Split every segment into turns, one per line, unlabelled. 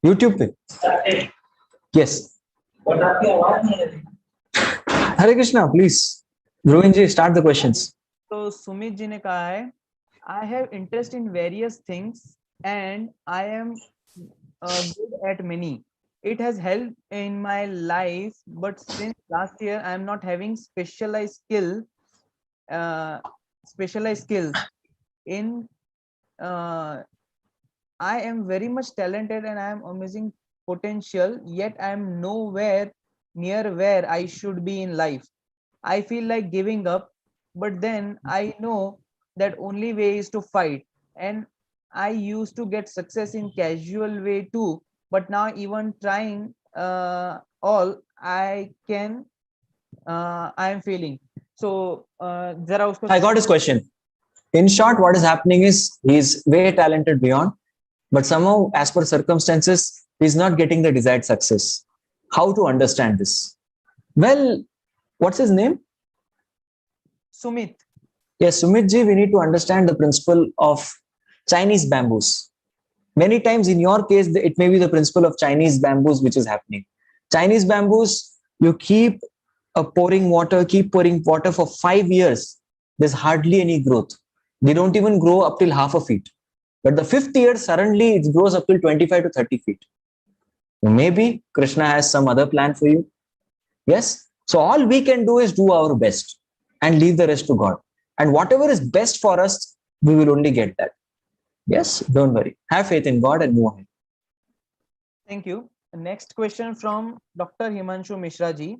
YouTube पे. Yes. Hare Krishna, please. Rohin ji, start the questions.
तो सुमित जी ने कहा है, I have interest in various things and I am good at many. It has helped in my life, but since last year I am not having specialized skills in. Uh, I am very much talented and I am amazing potential, yet I am nowhere near where I should be in life. I feel like giving up, but then I know that only way is to fight. And I used to get success in casual way too, but now even trying all I can, I am failing. So जरा उसको
I got his question. In short, what is happening is he's way talented beyond, but somehow, as per circumstances, he's not getting the desired success. How to understand this? Well, what's his name?
Sumit.
Yes, Sumit ji, we need to understand the principle of Chinese bamboos. Many times in your case, it may be the principle of Chinese bamboos which is happening. Chinese bamboos, you keep keep pouring water for 5 years. There's hardly any growth. They don't even grow up till half a feet. But the fifth year, suddenly it grows up till 25 to 30 feet. Maybe Krishna has some other plan for you. Yes. So all we can do is do our best and leave the rest to God. And whatever is best for us, we will only get that. Yes, don't worry. Have faith in God and move ahead.
Thank you. Next question from Dr. Himanshu Mishra ji.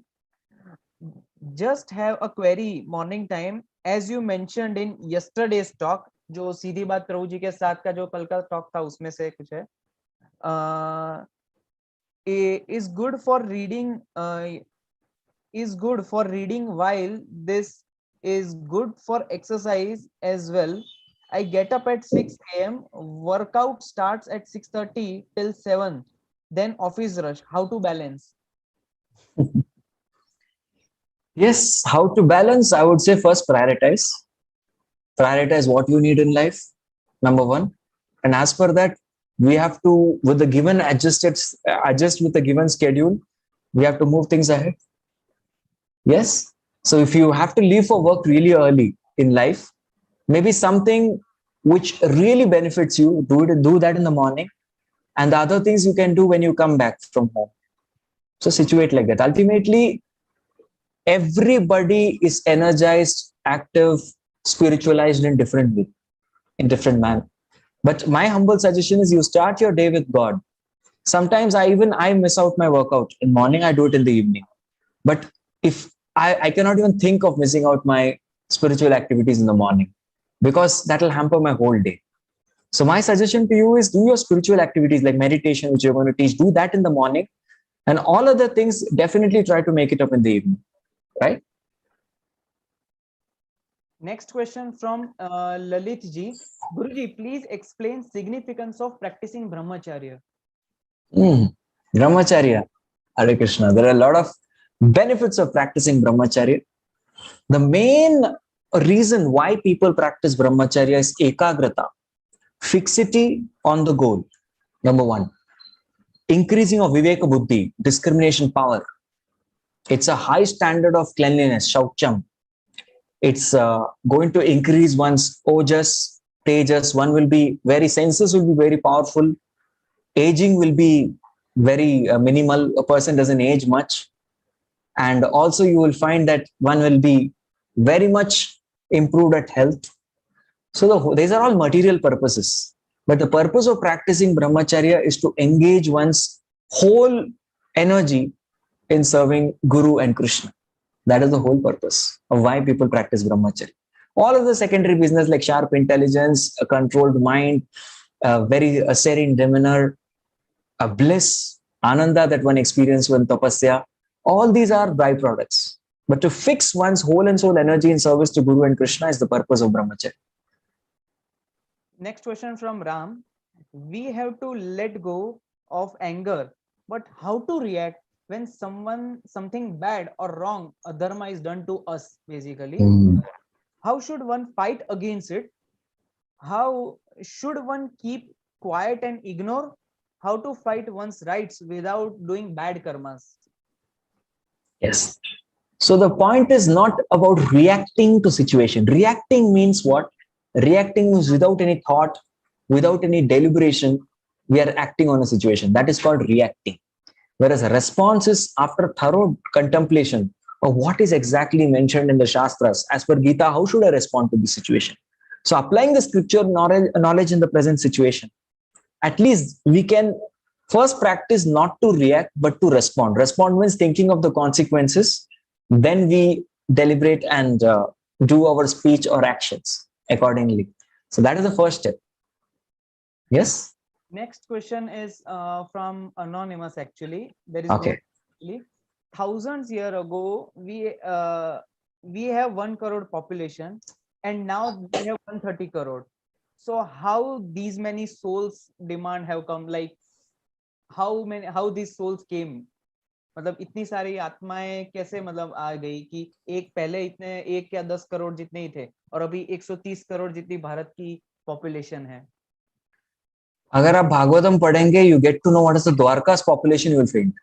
Just have a query morning time. As you mentioned in yesterday's talk, जो सीधी बात प्रभु जी के साथ का जो कल का talk था उसमें से कुछ है, is good for reading while this is good for exercise as well. I get up at 6 a.m. Workout starts at 6:30 till 7. Then office rush. How to balance?
Yes, how to balance? I would say first prioritize. Prioritize what you need in life, number one. And as per that, we have to, with the given adjust with the given schedule, we have to move things ahead. Yes. So if you have to leave for work really early in life, maybe something which really benefits you, do that in the morning. And the other things you can do when you come back from home. So situate like that. Ultimately, everybody is energized, active, spiritualized in different way, in different manner. But my humble suggestion is you start your day with God. Sometimes I miss out my workout in morning. I do it in the evening. But if I cannot even think of missing out my spiritual activities in the morning because that will hamper my whole day. So my suggestion to you is do your spiritual activities like meditation, which you're going to teach, do that in the morning, and all other things definitely try to make it up in the evening, right?
Next question from Lalit ji. Guruji, please explain significance of practicing brahmacharya.
Brahmacharya, Hare Krishna. There are a lot of benefits of practicing brahmacharya. The main reason why people practice brahmacharya is ekagrata, fixity on the goal. Number one, increasing of viveka buddhi, discrimination power. It's a high standard of cleanliness, shaucham. It's going to increase one's ojas, tejas. One will be very, senses will be very powerful. Aging will be very minimal. A person doesn't age much. And also you will find that one will be very much improved at health. So these are all material purposes. But the purpose of practicing brahmacharya is to engage one's whole energy in serving Guru and Krishna. That is the whole purpose of why people practice brahmacharya. All of the secondary business like sharp intelligence, a controlled mind, a very serene demeanor, a bliss, ananda that one experiences when tapasya, all these are byproducts. But to fix one's whole and soul energy in service to Guru and Krishna is the purpose of brahmacharya.
Next question from Ram. We have to let go of anger, but how to react when something bad or wrong, adharma is done to us, basically? How should one fight against it? How should one keep quiet and ignore? how to fight one's rights without doing bad karmas.
Yes. So the point is not about reacting to situation. Reacting means what? Reacting means without any thought, without any deliberation, we are acting on a situation. That is called reacting. Whereas a response is after thorough contemplation of what is exactly mentioned in the Shastras. As per Gita, how should I respond to this situation? So applying the scripture knowledge in the present situation, at least we can first practice not to react, but to respond. Respond means thinking of the consequences. Then we deliberate and do our speech or actions accordingly. So that is the first step. Yes?
Next question is from anonymous. Actually, there is
Okay.
actually thousands year ago we have 1 crore population, and now we have 130 crore. So how these many souls demand have come? Like how these souls came? मतलब इतनी सारी आत्माएं कैसे मतलब आ गई कि एक पहले इतने 1 या 10 करोड़ जितने ही थे और अभी 130 करोड़ जितनी भारत की पॉपुलेशन है.
अगर आप भागवतम पढ़ेंगे, you get to know what is the Dwarka's population, you will faint.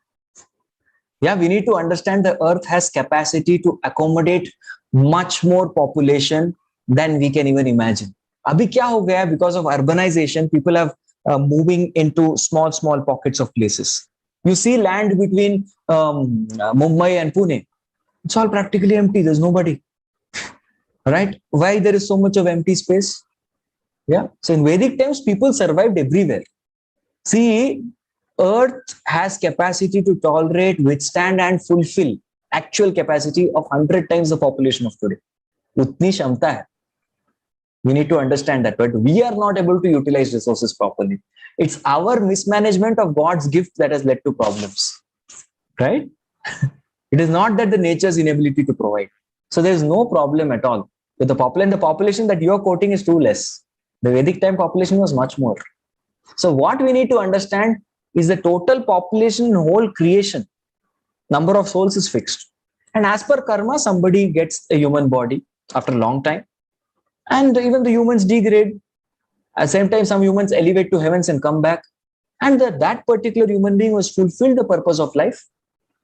Yeah, we need to understand the earth has capacity to accommodate much more population than we can even imagine. अभी क्या हो गया है? Because of urbanization, people have moving into small pockets of places. You see land between Mumbai and Pune. It's all practically empty. There's nobody. Right? Why there is so much of empty space? Yeah. So in Vedic times, people survived everywhere. See, Earth has capacity to tolerate, withstand, and fulfill actual capacity of 100 times the population of today. Utni shamta hai. We need to understand that, but we are not able to utilize resources properly. It's our mismanagement of God's gift that has led to problems, right? It is not that the nature's inability to provide. So there is no problem at all with the population. The population that you're quoting is too less. The Vedic time population was much more. So what we need to understand is the total population in whole creation. Number of souls is fixed. And as per karma, somebody gets a human body after a long time. And even the humans degrade. At the same time, some humans elevate to heavens and come back. And that particular human being was fulfilled the purpose of life,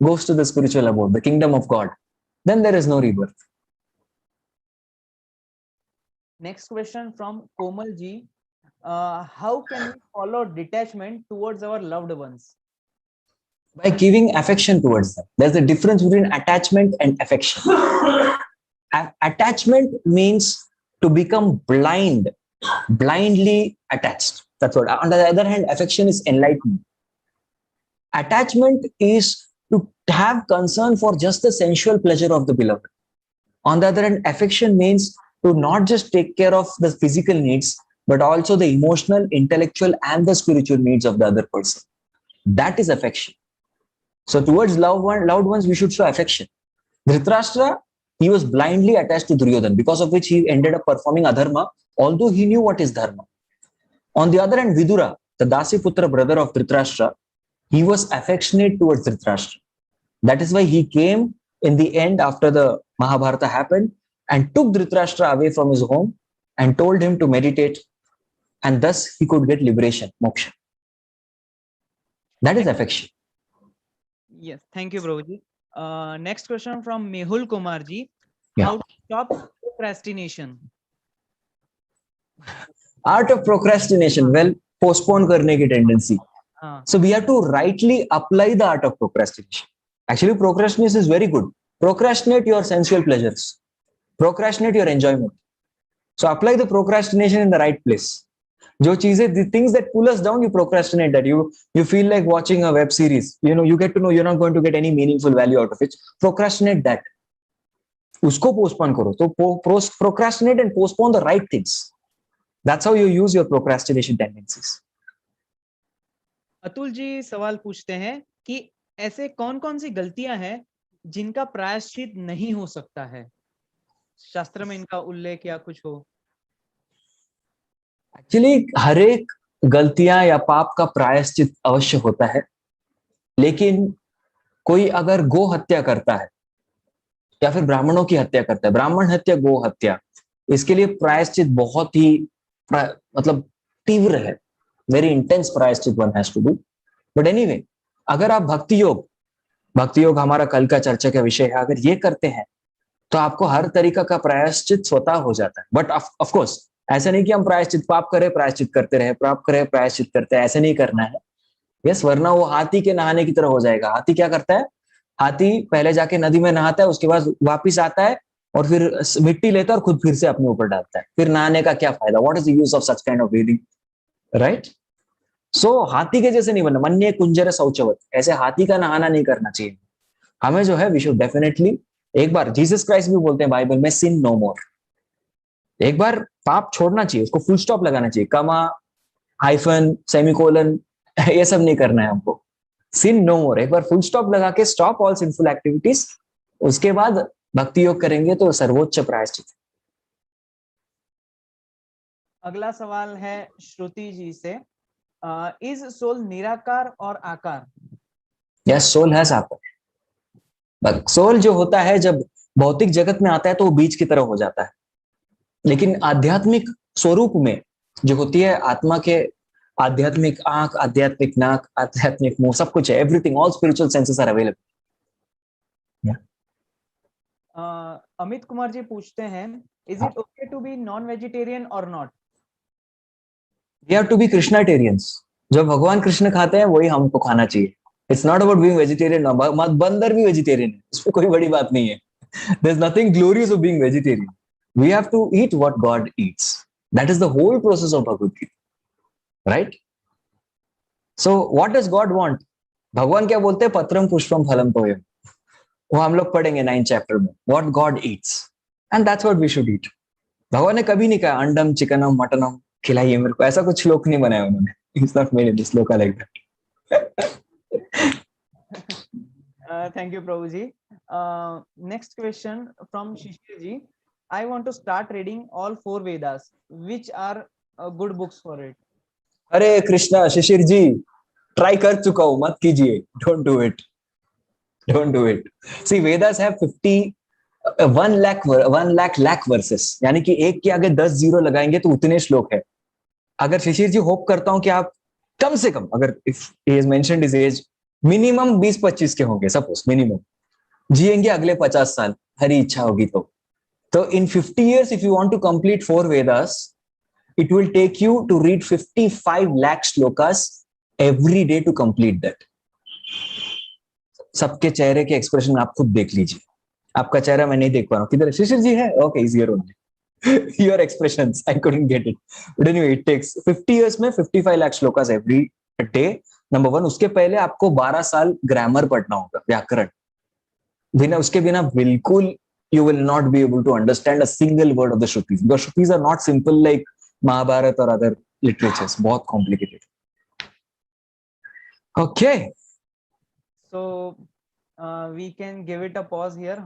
goes to the spiritual abode, the kingdom of God. Then there is no rebirth.
Next question from Komal ji. How can we follow detachment towards our loved ones?
By giving affection towards them. There's a difference between attachment and affection. Attachment means to become blindly attached. That's what. On the other hand, affection is enlightenment. Attachment is to have concern for just the sensual pleasure of the beloved. On the other hand, affection means to not just take care of the physical needs, but also the emotional, intellectual, and the spiritual needs of the other person. That is affection. So towards loved ones, we should show affection. Dhritarashtra, he was blindly attached to Duryodhana, because of which he ended up performing adharma, although he knew what is dharma. On the other hand, Vidura, the Dasiputra brother of Dhritarashtra, he was affectionate towards Dhritarashtra. That is why he came in the end after the Mahabharata happened and took Dhritarashtra away from his home and told him to meditate, and thus he could get liberation, moksha. That is affection.
Yes, thank you, Prabhuji. Next question from Mehul Kumar ji.
Yeah.
How to stop procrastination?
Art of procrastination. Well, postpone karne ki tendency. So we have to rightly apply the art of procrastination. Actually, procrastination is very good. Procrastinate your sensual pleasures. Procrastinate your enjoyment. So apply the procrastination in the right place. The things that pull us down, you procrastinate that. You feel like watching a web series. You get to know you're not going to get any meaningful value out of it. Procrastinate that. Usko postpone karo. So procrastinate and postpone the right things. That's how you use your procrastination tendencies.
Atul ji सवाल पूछते हैं कि ऐसे कौन-कौन सी गलतियां हैं जिनका प्रायश्चित नहीं हो सकता है? शास्त्र में इनका उल्लेख या कुछ हो?
एक्चुअली हर एक गलतियां या पाप का प्रायश्चित अवश्य होता है, लेकिन कोई अगर गो हत्या करता है या फिर ब्राह्मणों की हत्या करता है, ब्राह्मण हत्या, गो हत्या, इसके लिए प्रायश्चित बहुत ही मतलब तीव्र है. very intense प्रायश्चित one has to do. But anyway, अगर आप भक्ति योग हमारा कल का चर्चा का विषय है, अगर ये करते हैं तो आपको हर तरीका का प्रायश्चित स्वतः हो जाता है. बट ऑफ कोर्स ऐसा नहीं कि हम प्रायश्चित पाप करें प्रायश्चित करते रहे, पाप करें प्रायश्चित करते हैं, ऐसा नहीं करना है. यस, वरना वो हाथी के नहाने की तरह हो जाएगा. हाथी क्या करता है? हाथी पहले जाके नदी में नहाता है, उसके बाद वापिस आता है और फिर मिट्टी लेता है और खुद फिर से अपने ऊपर डालता है. फिर नहाने का क्या फायदा? What is the use of such kind of bathing, right? So हाथी के जैसे नहीं बनना. मन्ये कुंजर शौचवत, ऐसे हाथी का नहाना नहीं करना चाहिए. हमें जो है वी शुड डेफिनेटली, एक बार जीसस क्राइस्ट भी बोलते हैं बाइबल में, सिन नो मोर. एक बार पाप छोड़ना चाहिए, उसको फुल स्टॉप लगाना चाहिए. कमा, हाइफन, सेमीकोलन, ये सब नहीं करना है हमको. सिन नो मोर, एक बार फुल स्टॉप लगा के स्टॉप ऑल सिंफुल एक्टिविटीज, उसके बाद भक्ति योग करेंगे तो सर्वोच्च प्रायश्चित.
अगला सवाल है श्रुति जी से, इज सोल निराकार और आकार?
यस, सोल है आकार. सोल जो होता है जब भौतिक जगत में आता है तो वो बीज की तरह हो जाता है, लेकिन आध्यात्मिक स्वरूप में जो होती है आत्मा के, आध्यात्मिक आंख, आध्यात्मिक नाक, आध्यात्मिक मुंह, सब कुछ है. Everything, all spiritual senses are available.
Amit Kumar ji पूछते हैं, is it okay to be non vegetarian और not?
We have to be Krishnatarians. जो भगवान कृष्ण खाते हैं वही हमको खाना चाहिए. It's not about being vegetarian. बंदर भी वेजिटेरियन है, इसमें कोई बड़ी बात नहीं है. There is nothing glorious of being vegetarian. We have to eat what God eats. That is the whole process of Bhagavad Gita, right? So what does God want? भगवान क्या बोलते हैं? पत्रम पुष्पम फलम तोयम. वो हम लोग पढ़ेंगे 9th चैप्टर में. What God eats and that's what we should eat. भगवान ने कभी नहीं कहा अंडम चिकनम मटनम खिलाइए मेरे को. ऐसा कुछ श्लोक नहीं बनाया उन्होंने. It's not made in this shloka like that.
Thank you, Prabhuji. Next question from Shishir ji. I want to start reading all 4 Vedas. Which are good books for it?
Hare Krishna Shishir ji, try कर चुका हूं, मत कीजिए. Don't do it, don't do it. See, Vedas have 1 lakh verses, यानी कि एक के आगे 10 जीरो लगाएंगे तो उतने श्लोक है. अगर शिशिर जी, होप करता हूं कि आप कम से कम, अगर if he has mentioned his age, minimum 20-25 के होंगे, सपोज मिनिमम, जिएंगे अगले 50 साल, हरी इच्छा होगी तो इन 50 years if you want to complete 4 Vedas, it will take you to read 55 lakh shlokas every day to complete that. सबके चेहरे के एक्सप्रेशन आप खुद देख लीजिए. आपका चेहरा मैं नहीं देख पा रहा हूँ. किधर शिशिर जी है? Okay, is here only. Your expressions, I couldn't get it. But anyway, it takes 50 years में 55 lakh shlokas every day. Number 1. उसके पहले आपको 12 साल ग्रामर पढ़ना होगा, व्याकरण. बिना उसके बिना बिल्कुल you will not be able to understand a single word of the Shrutis. Because Shrutis are not simple like Mahabharata or other literatures. बहुत complicated. Okay.
So we can give it a pause here.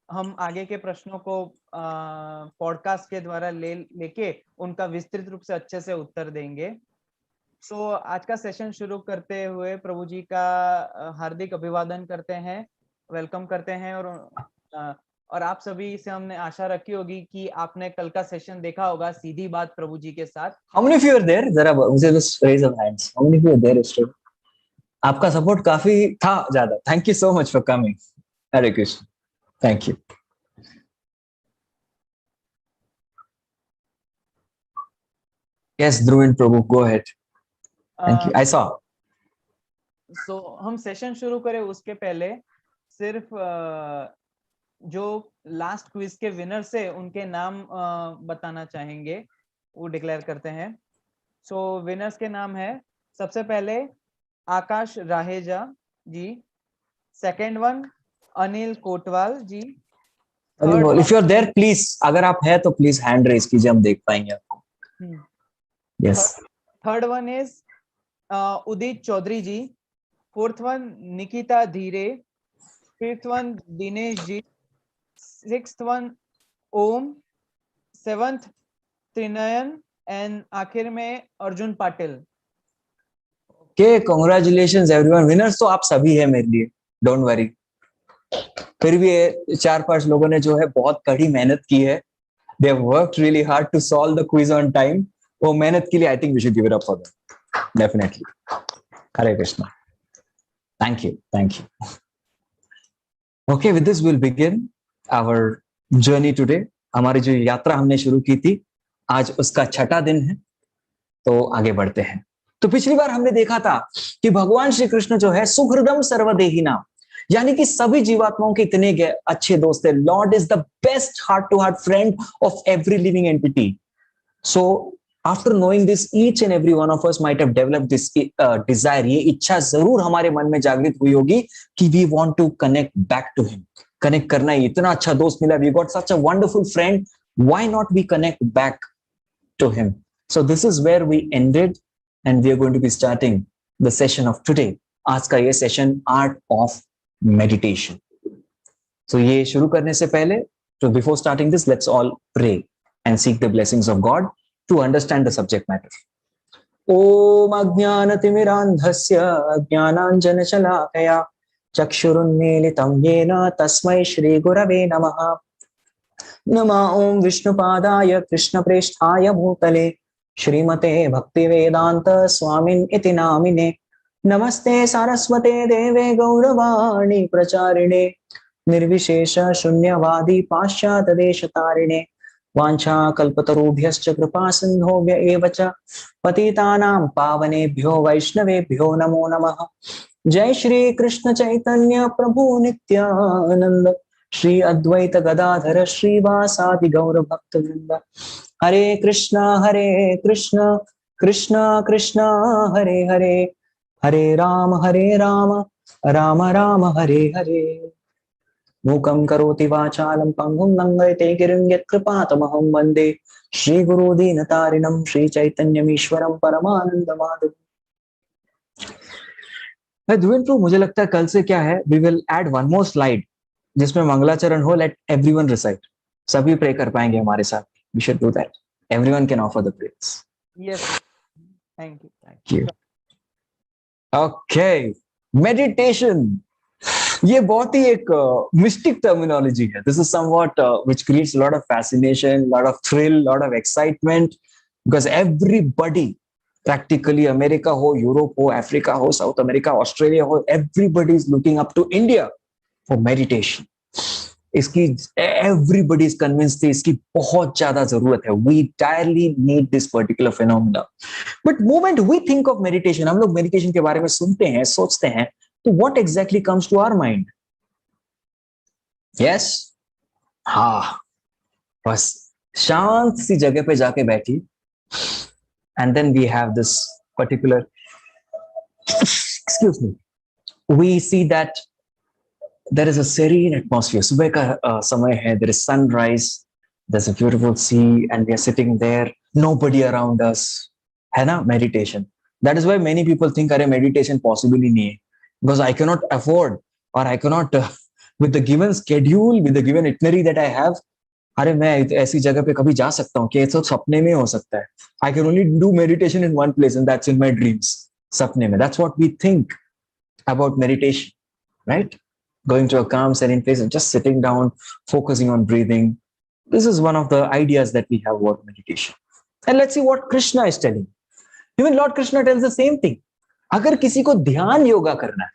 हम आगे के प्रश्नों को podcast के द्वारा लेके उनका विस्तृत रूप से अच्छे से उत्तर देंगे. सो आज का सेशन शुरू करते हुए प्रभु जी का हार्दिक अभिवादन करते हैं, वेलकम करते हैं. और आप सभी से हमने आशा रखी होगी कि आपने कल का सेशन देखा होगा, सीधी बात प्रभु जी के साथ.
How many of you are there? जरा मुझे बस raise of hands. How many of you are there yesterday? आपका सपोर्ट काफी था ज्यादा. Thank you so much for coming. Hare Krishna. Thank you. Yes, Dhruvin Prabhu, go ahead. Thank you. I saw.
So हम session शुरू करें उसके पहले सिर्फ जो लास्ट क्विज के विनर से उनके नाम बताना चाहेंगे, वो डिक्लेयर करते हैं. सो विनर्स के नाम है, सबसे पहले Akash Raheja ji, second one Anil Kotwal ji.
If you're there, please, अगर आप है तो प्लीज हैंड रेज कीजिए, हम देख पाएंगे आपको. Yes.
Third one is Udit Chaudhary ji. Fourth one Nikita Dhire. Fifth one Dinesh ji. Sixth one Om. Seventh Trinayan. And आखिर में Arjun Patil.
Okay, congratulations everyone. Winners तो आप सभी है मेरे लिए, डोंट वरी. फिर भी 4-5 लोगों ने जो है बहुत कड़ी मेहनत की है. They have worked really hard to solve the quiz on time. वो मेहनत के लिए I think we should give it up for them. definitely. Hare Krishna. Thank you. Thank you. Okay, with this we'll begin our journey today. हमारी जो यात्रा हमने शुरू की थी, आज उसका छठा दिन है, तो आगे बढ़ते हैं. तो पिछली बार हमने देखा था कि भगवान श्री कृष्ण जो है सुहृदम सर्वदेहिना, यानी कि सभी जीवात्माओं के इतने अच्छे दोस्त है. Lord is the best heart to heart friend of every living entity. So after knowing this, each and every one of us might have developed this desire. ये इच्छा जरूर हमारे मन में जागृत हुई होगी कि we want to connect back to him. Connect करना है, इतना अच्छा दोस्त मिला, we got such a wonderful friend, why not we connect back to him. So this is where we ended and we are going to be starting the session of today. आज का ये session art of meditation. So ये शुरू करने से पहले, so before starting this, let's all pray and seek the blessings of God to understand the subject matter. Om ajnanatimirandhasya ajnananjanashalakaya चक्षुरुन्मीलितं येन तस्मै श्री गुरवे नमः. नमः ओम विष्णुपादाय कृष्णप्रेष्ठाय भूतले श्रीमते भक्तिवेदांत स्वामिन् इति नामिने. नमस्ते सारस्वते देवे गौरवाणी प्रचारिणे निर्विशेष शून्यवादी पाश्चात्य देशतारिणे. वाञ्छा कल्पतरुभ्यश्च कृपा सिन्धुभ्य एव च पतितानां पावनेभ्यो वैष्णवेभ्यो नमो नमः. जय श्री कृष्ण चैतन्य प्रभु नित्यानंद श्री अद्वैत गदाधर श्रीवासादि गौर भक्त वृंद. हरे कृष्ण कृष्ण कृष्ण हरे हरे, हरे राम राम राम हरे हरे. मूकं करोति वाचालं पंगुं लंघयते गिरिं यत्कृपातमहं वन्दे श्रीगुरु दीनतारिणं श्रीचैतन्यमीश्वरं परमानन्दमाधवम्. ध्रुवेंद्र, मुझे लगता है कल से क्या है, we will add one more slide जिसमें मंगलाचरण हो. Let everyone recite. सभी प्रे कर पाएंगे हमारे साथ. We should do that. Everyone can offer the prayers.
Yes. Thank you.
Thank you. Okay. Meditation. ये बहुत ही एक मिस्टिक टर्मिनोलॉजी है. This is somewhat which creates lot of fascination, lot of thrill, lot of excitement, because everybody, practically America हो, Europe हो, Africa हो, south America, Australia हो, everybody is looking up to India for meditation. इसकी everybody is convinced थी इसकी बहुत ज्यादा जरूरत है. We direly need this particular phenomena. But moment we think of meditation, हम लोग मेडिटेशन के बारे में सुनते हैं, सोचते हैं, तो what exactly comes to our mind? Yes? हाँ, बस शांत सी जगह पे जाके बैठी, and then we have this particular, excuse me, we see that there is a serene atmosphere. सुबह का समय है, there is sunrise, there's a beautiful sea, and we are sitting there, nobody around us, है ना, meditation. That is why many people think अरे meditation possible ही नहीं है. Because I cannot afford, or I cannot, with the given schedule, with the given itinerary that I have, अरे मैं ऐसी जगह पे कभी जा सकता हूँ कि तो सपने में हो सकता है. I can only do meditation in one place, and that's in my dreams. सपने में. That's what we think about meditation, right? Going to a calm, serene place and just sitting down, focusing on breathing. This is one of the ideas that we have about meditation. And let's see what Krishna is telling. Even Lord Krishna tells the same thing. अगर किसी को ध्यान योगा करना है,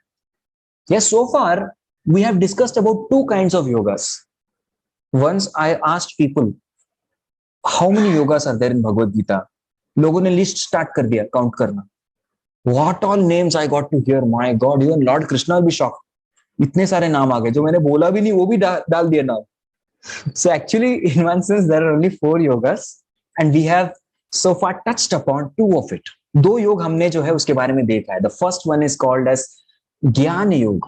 yes, so far we have discussed about two kinds of yogas. Once I asked people how many yogas are there in Bhagavad Gita. लोगों ने list start कर दिया काउंट करना. What all names I got to hear, my God, even Lord Krishna will be shocked. इतने सारे नाम आ गए जो मैंने बोला भी नहीं, वो भी डाल दिया नाम. So actually, in one sense, there are only 4 yogas, and we have so far touched upon 2 of it. 2 योग हमने जो है उसके बारे में देखा है. The first one is called as ज्ञान योग.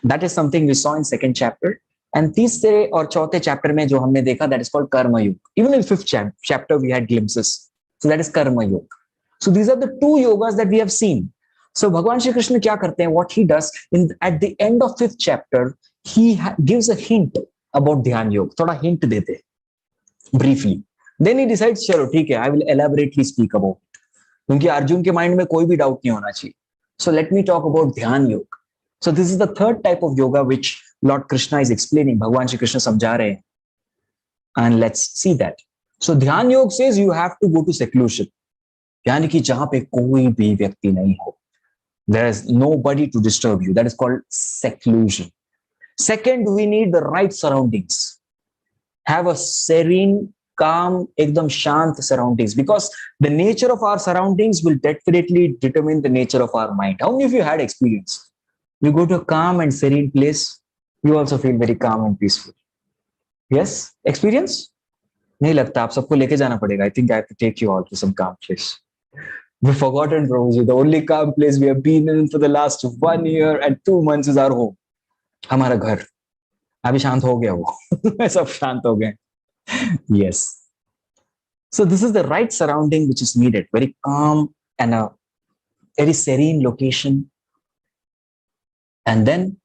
That is something we saw in 2nd chapter. And तीसरे और चौथे चैप्टर में जो हमने देखा, that is called कर्म योग. Even in 5th chapter we had glimpses. So that is कर्म योग. So these are the 2 yogas that we have seen. So भगवान श्री कृष्ण क्या करते हैं? What he does at the end of 5th chapter, he gives a hint about ध्यान योग. थोड़ा hint देते हैं briefly. Then he decides, चलो ठीक है, I will elaborately speak about it. क्योंकि अर्जुन के माइंड में कोई भी डाउट नहीं होना चाहिए. So let me talk about ध्यान योग. So this is the 3rd type of yoga which Lord Krishna is explaining. भगवान श्री कृष्ण समझा रहे हैं. And let's see that. So ध्यान योग says you have to go to seclusion. यानी कि जहां पे कोई भी व्यक्ति नहीं हो, there is nobody to disturb you. That is called seclusion. Second, we need the right surroundings. Have a serene, calm, ekdam shant surroundings, because the nature of our surroundings will definitely determine the nature of our mind. How many of you had experience? You go to a calm and serene place, you also feel very calm and peaceful. Yes, experience? नहीं लगता, आप सबको लेके जाना पड़ेगा. I think I have to take you all to some calm place. We've forgotten, Prabhuji, the only calm place we have been in for the last 1 year and 2 months is our home. हमारा घर. अभी शांत हो गया वो. सब शांत हो गए. Yes. So this is the right surrounding which is needed. Very calm and a very serene location. And then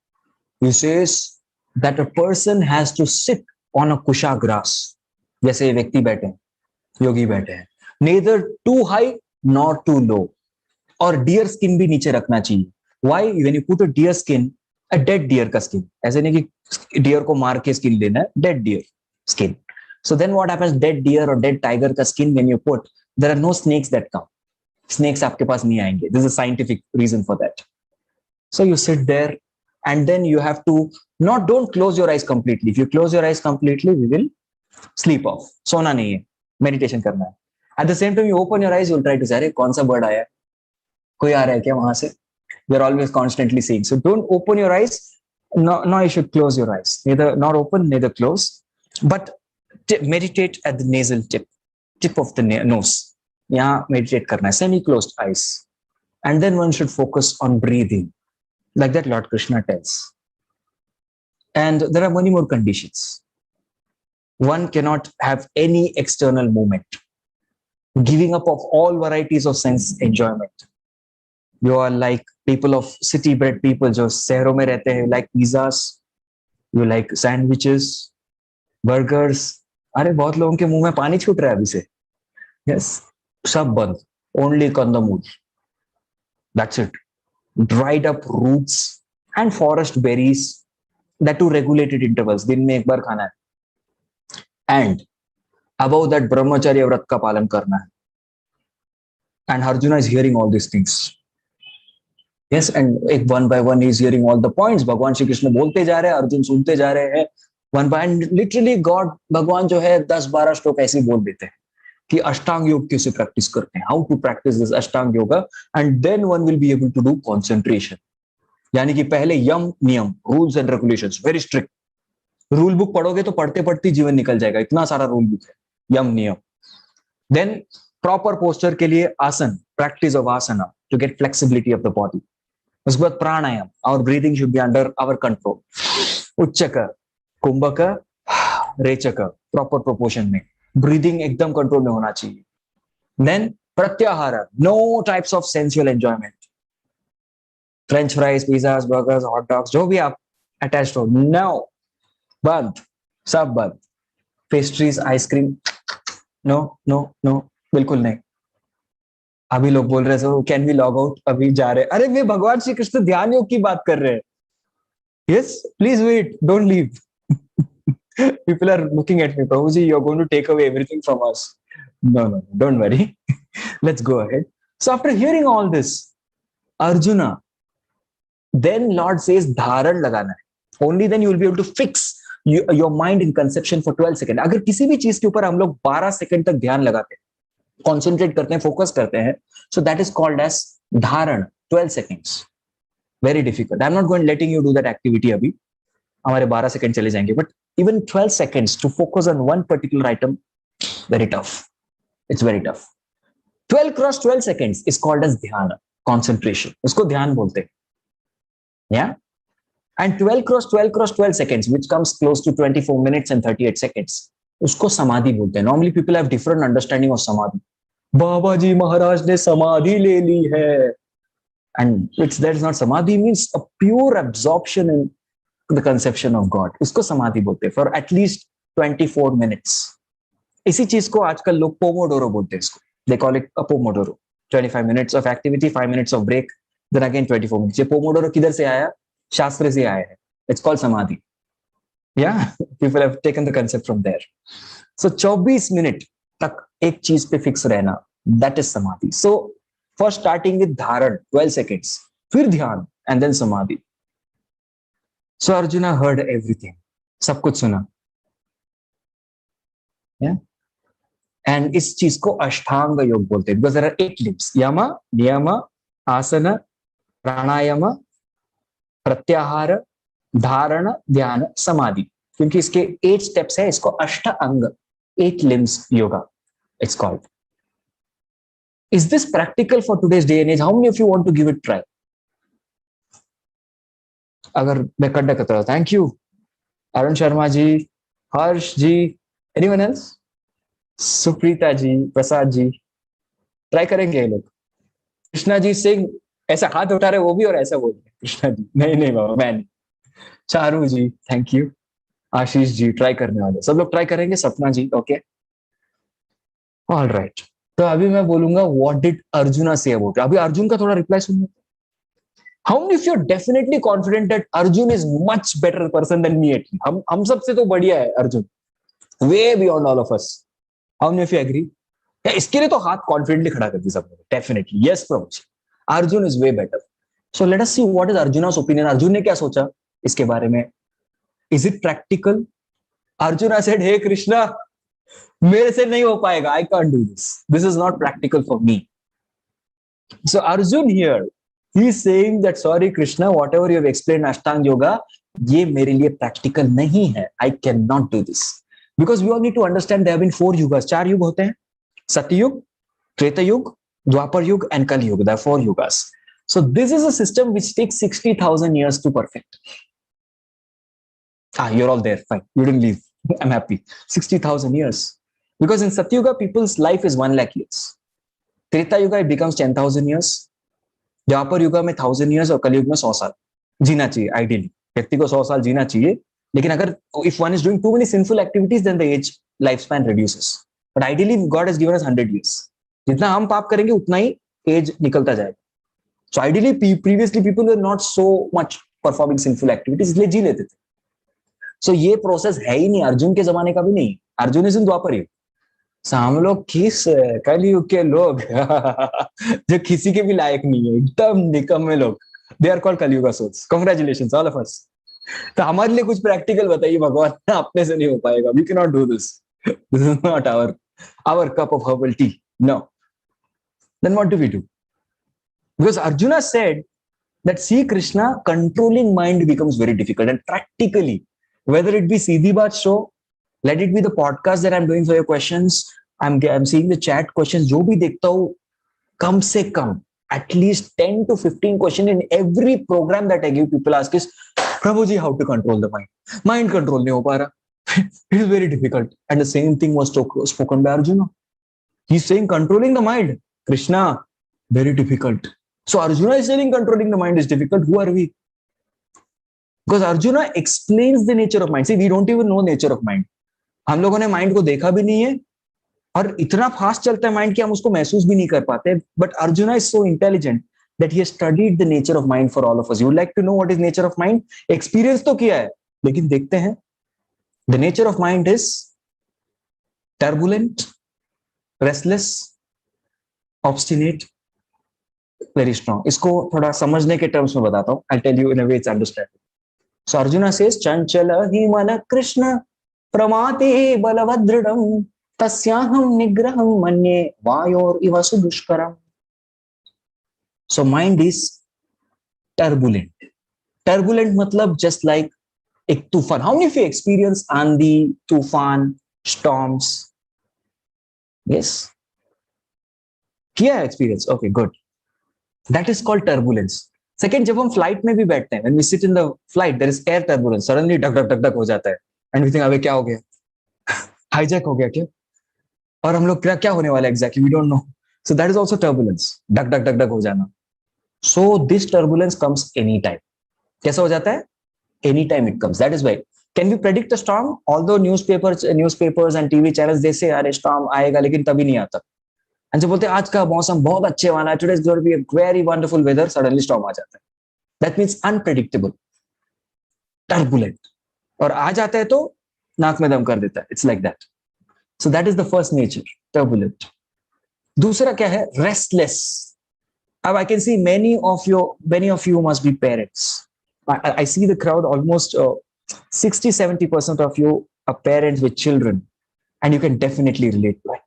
he says that a person has to sit on a kusha grass. जैसे ये व्यक्ति बैठे हैं, योगी बैठे हैं. Neither too high nor too low. और deer skin भी नीचे रखना चाहिए. Why? When you put a deer skin, a dead deer का skin. ऐसे नहीं कि deer को मार के skin लेना है, dead deer skin. So then what happens? Dead deer or dead tiger का skin when you put, there are no snakes that come. Snakes आपके पास नहीं आएंगे. This is a scientific reason for that. So you sit there and then you have to don't close your eyes completely. If you close your eyes completely, we will sleep off. सोना नहीं है, meditation करना है. At the same time, you open your eyes, you'll try to say, अरे कौन सा bird आया? कोई आ रहा है क्या वहां से? We're always constantly seeing. So don't open your eyes. No, you should close your eyes. Neither not open, neither close. But meditate at the nasal tip of the nose. यहाँ meditate करना है, semi-closed eyes. And then one should focus on breathing. Like that Lord Krishna tells. And there are many more conditions. One cannot have any external movement. Giving up of all varieties of sense enjoyment. You are like people of city bred people जो शहरों में रहते हैं, like pizzas, you like sandwiches, burgers. अरे बहुत लोगों के मुंह में पानी छूट रहा है अभी से. Yes, सब बंद. Only कंदमूल. That's it. Dried up roots and forest berries. That too regulated intervals. दिन में एक बार खाना है. And above that brahmacharya व्रत का पालन करना है. And Arjuna is hearing all these things. Yes, and one by one he is hearing all the points. भगवान श्री कृष्ण बोलते जा रहे हैं, अर्जुन सुनते जा रहे हैं. One by and literally God, भगवान जो है 10-12 श्लोक ऐसे ही बोल देते हैं कि अष्टांग योग कैसे प्रैक्टिस करते हैं. How to practice this Ashtanga yoga, and then one will be able to do concentration. यानी कि पहले यम नियम, rules and regulations, very strict. Rule book पढ़ोगे तो पढ़ते पढ़ते जीवन निकल जाएगा, इतना सारा रूल बुक है, यम नियम. देन प्रॉपर पोस्चर के लिए आसन, practice of asana to get flexibility of the body. उसके बाद pranayama, our breathing should be under our control. उच्चक, कुंभक, रेचक, प्रॉपर प्रोपोर्शन में ब्रीदिंग एकदम कंट्रोल में होना चाहिए. Then pratyahara, no types of sensual enjoyment. French fries, pizzas, burgers, hot dogs, जो भी आप अटैच्ड हो, नो, बंद, सब बंद. Pastries, ice cream, no no no, बिल्कुल नहीं. अभी लोग बोल रहे थे कैन वी लॉग आउट, अभी जा रहे. अरे वे भगवान श्री कृष्ण ध्यान योग की बात कर रहे हैं. Yes, please wait, don't leave. People are looking at me, Prabhuji, you're going to take away everything from us. No, don't worry. Let's go ahead. So after hearing all this, Arjuna, then Lord says dharan लगाना है. Only then you will be able to fix your mind in conception for 12 seconds. अगर किसी भी चीज के ऊपर हम लोग 12 सेकंड तक ध्यान लगाते हैं, concentrate करते हैं, focus करते हैं, so that is called as dharan, 12 seconds. Very difficult. I'm not going letting you do that activity अभी. हमारे 12 सेकंड चले जाएंगे, but even 12 seconds to focus on one particular item, very tough. It's very tough. 12 cross 12 seconds is called as dhyana, concentration. उसको ध्यान बोलते हैं. Yeah? And 12 cross 12 cross 12 seconds, which comes close to 24 minutes and 38 seconds, उसको समाधि बोलते हैं. Normally people have different understanding of samadhi. बाबा जी महाराज ने समाधि ले ली है. And that is not samadhi, means a pure absorption in the conception of God. उसको समाधि बोलते हैं for at least 24 minutes. इसी चीज को आजकल लोग पोमोडोरो बोलते हैं इसको. They call it a pomodoro. 25 minutes of activity, 5 minutes of break, then again 24 minutes. ये पोमोडोरो किधर से आया? शास्त्र से आया है. It's called samadhi. Yeah, people have taken the concept from there. So 24 minute तक एक चीज पे फिक्स रहना, That is samadhi. So first starting with dharan, 12 seconds, फिर ध्यान, and then samadhi. So Arjuna heard everything. सब कुछ सुना. Yeah. And इस चीज को अष्टांग योग बोलते हैं because there are 8 limbs. यम, नियम, आसन, प्राणायाम, प्रत्याहार, धारण, ध्यान, समाधि. क्योंकि इसके 8 steps है, इसको अष्ट अंग, 8 limbs yoga it's called. Is this practical for today's day and age? How many of you want to give it a try? अगर मैं कंडक्ट करता हूँ, thank you Arun Sharma ji, Harsh ji, anyone else, Suprita ji, Prasad ji, try करेंगे ये लोग. कृष्णा जी सिंह ऐसा हाथ उठा रहे वो भी और ऐसा बोल रहे कृष्णा जी, नहीं नहीं बाबा मैं नहीं. Charu ji thank you, Ashish ji try करने वाले, सब लोग ट्राई करेंगे. सपना जी ओके, ऑल राइट. तो अभी मैं बोलूंगा what did arjuna say about. अभी अर्जुन का थोड़ा रिप्लाई सुनिए. How many of you are definitely confident that Arjun is much better person than me at least? हम सबसे तो बढ़िया है Arjun, way beyond all of us. How many of you agree? या इसके लिए तो हाथ कॉन्फिडेंटली खड़ा कर दी सबने. Definitely yes Prabhu, Arjun is way better. So let us see what is Arjuna's opinion. Arjun ने क्या सोचा इसके बारे में. Is it practical? Arjun said hey Krishna, मेरे से नहीं हो पाएगा, I can't do this, this is not practical for me. So Arjun here he is saying that sorry Krishna, whatever you have explained Ashtanga yoga, ये मेरे लिए प्रैक्टिकल नहीं है. I cannot do this because we all need to understand there have been 4 yugas. 4 युग होते हैं, सतयुग, त्रेता युग, द्वापर युग and कल युग. There are 4 yugas. So this is a system which takes 60,000 years to perfect. You're all there, fine, you didn't leave. I'm happy. 60,000 years because in Satyuga people's life is 1 lakh years. Treta yuga it becomes 10,000 years. द्वापर युग में 1000 years और कलयुग में 100 साल जीना चाहिए. Ideally व्यक्ति को 100 साल जीना चाहिए, लेकिन अगर if one is doing too many sinful activities then the age life span reduces. But ideally God has given us 100 years. जितना हम पाप करेंगे उतना ही एज निकलता जाएगा. So ideally previously people were not so much performing sinful activities, इसलिए जी लेते थे. सो ये प्रोसेस है ही नहीं, अर्जुन के जमाने का भी नहीं. अर्जुन इज इन द्वापर युग. हम लोग किस कलयुग के लोग जो किसी के भी लायक नहीं है, एकदम निकम्मे लोग. They are called Kaliyuga souls. Congratulations all of us. तो हमारे लिए कुछ प्रैक्टिकल बताइए भगवान. अपने से नहीं हो पाएगा. We can not do this. This is not our cup of herbal tea. No. Then what do we do? Because Arjuna said that see Krishna, controlling mind becomes very difficult. And practically, whether it be Siddhi Baat show, let it be the podcast that I'm doing for your questions, I'm seeing the chat questions, जो भी देखता हूँ कम से कम at least 10 to 15 questions in every program that I give. People ask is, Prabhu ji, how to control the mind? Mind control नहीं हो पा रहा. It is very difficult. And the same thing was spoken by Arjuna. He's saying controlling the mind, Krishna, very difficult. So Arjuna is saying controlling the mind is difficult. Who are we? Because Arjuna explains the nature of mind. See, we don't even know nature of mind. हम लोगों ने mind को देखा भी नहीं है और इतना फास्ट चलता है माइंड कि हम उसको महसूस भी नहीं कर पाते. But arjuna is so intelligent that he has studied the nature of mind for all of us. You would like to know what is nature of mind? Experience तो किया है, लेकिन देखते हैं. The nature of mind is turbulent, restless, obstinate, very strong. इसको थोड़ा समझने के टर्म्स में बताता हूँ. I'll tell you in a way it's understandable. So Arjuna says, चंचल ही मन कृष्ण प्रमाते बलवदृढ़ं तस्याहं निग्रहं मन्ये वायोर इव सुदुष्करम्. So mind is turbulent. Turbulent मतलब just like एक तूफान. How many of you experience आंधी, तूफान, storms? Yes. किया है experience? Okay, good. That is called turbulence. Second, जब हम फ्लाइट में भी बैठते हैं, when we sit in the flight, there is air turbulence. Suddenly धक धक धक धक हो जाता है. And we think अबे क्या हो गया? Hijack हो गया क्या? और हम लोग क्या होने वाला है exactly? We don't know. So that is also turbulence. धक धक धक धक हो जाना. So this turbulence comes anytime. कैसा हो जाता है? Anytime it comes. That is why. Can we predict a storm? Although newspapers and TV channels they say अरे storm आएगा, लेकिन तभी नहीं आता. And जब बोलते हैं आज का मौसम बहुत अच्छे वाला है, today is going to be a very wonderful weather, suddenly storm आ जाता है. That means unpredictable, turbulent. और आ जाता है तो नाक में दम कर देता है. It's like that. So that is the first nature, turbulent. दूसरा क्या है, रेस्टलेस. अब I can see many of you must be parents. I see the crowd, almost 60-70% of you are parents with children, and you can definitely relate to it.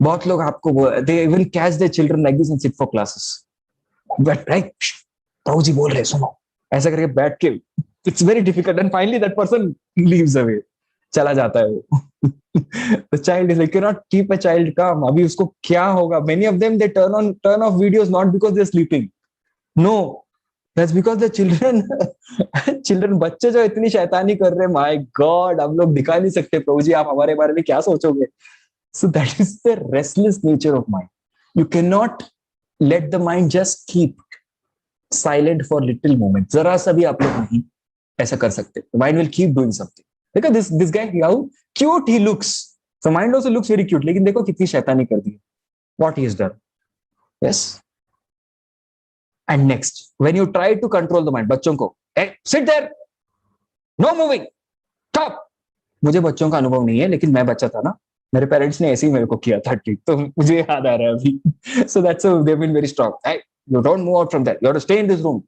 बहुत लोग आपको they will catch their children like this and sit for classes. But right, ताऊ जी बोल रहे सुनो, ऐसा करके बैठ के it's very difficult, and finally that person leaves away, चला जाता है वो. The child is like, you cannot keep a child calm. अभी उसको क्या होगा? Many of them they turn off videos not because they're sleeping. No, that's because the children बच्चे जो इतनी शैतानी कर रहे हैं, my God, हम लोग दिखा नहीं सकते प्रभु जी आप हमारे बारे में क्या सोचोगे. So that is the restless nature of mind. You cannot let the mind just keep silent for little moment. जरा सा भी आप लोग नहीं ऐसा कर सकते. The mind will keep doing something. देखो this guy how cute he looks. So mind also looks very cute. लेकिन देखो कितनी शैतानी कर दी. What he has done. Yes. And next, when you try to control the mind, बच्चों को, hey, sit there, no moving, stop. मुझे बच्चों का अनुभव नहीं है, लेकिन मैं बच्चा था ना, मेरे पेरेंट्स ने ऐसे ही मेरे को किया था, ठीक, तो मुझे याद आ रहा है अभी. So that's how they've been very strong. Hey, you don't move out from there. You have to stay in this room.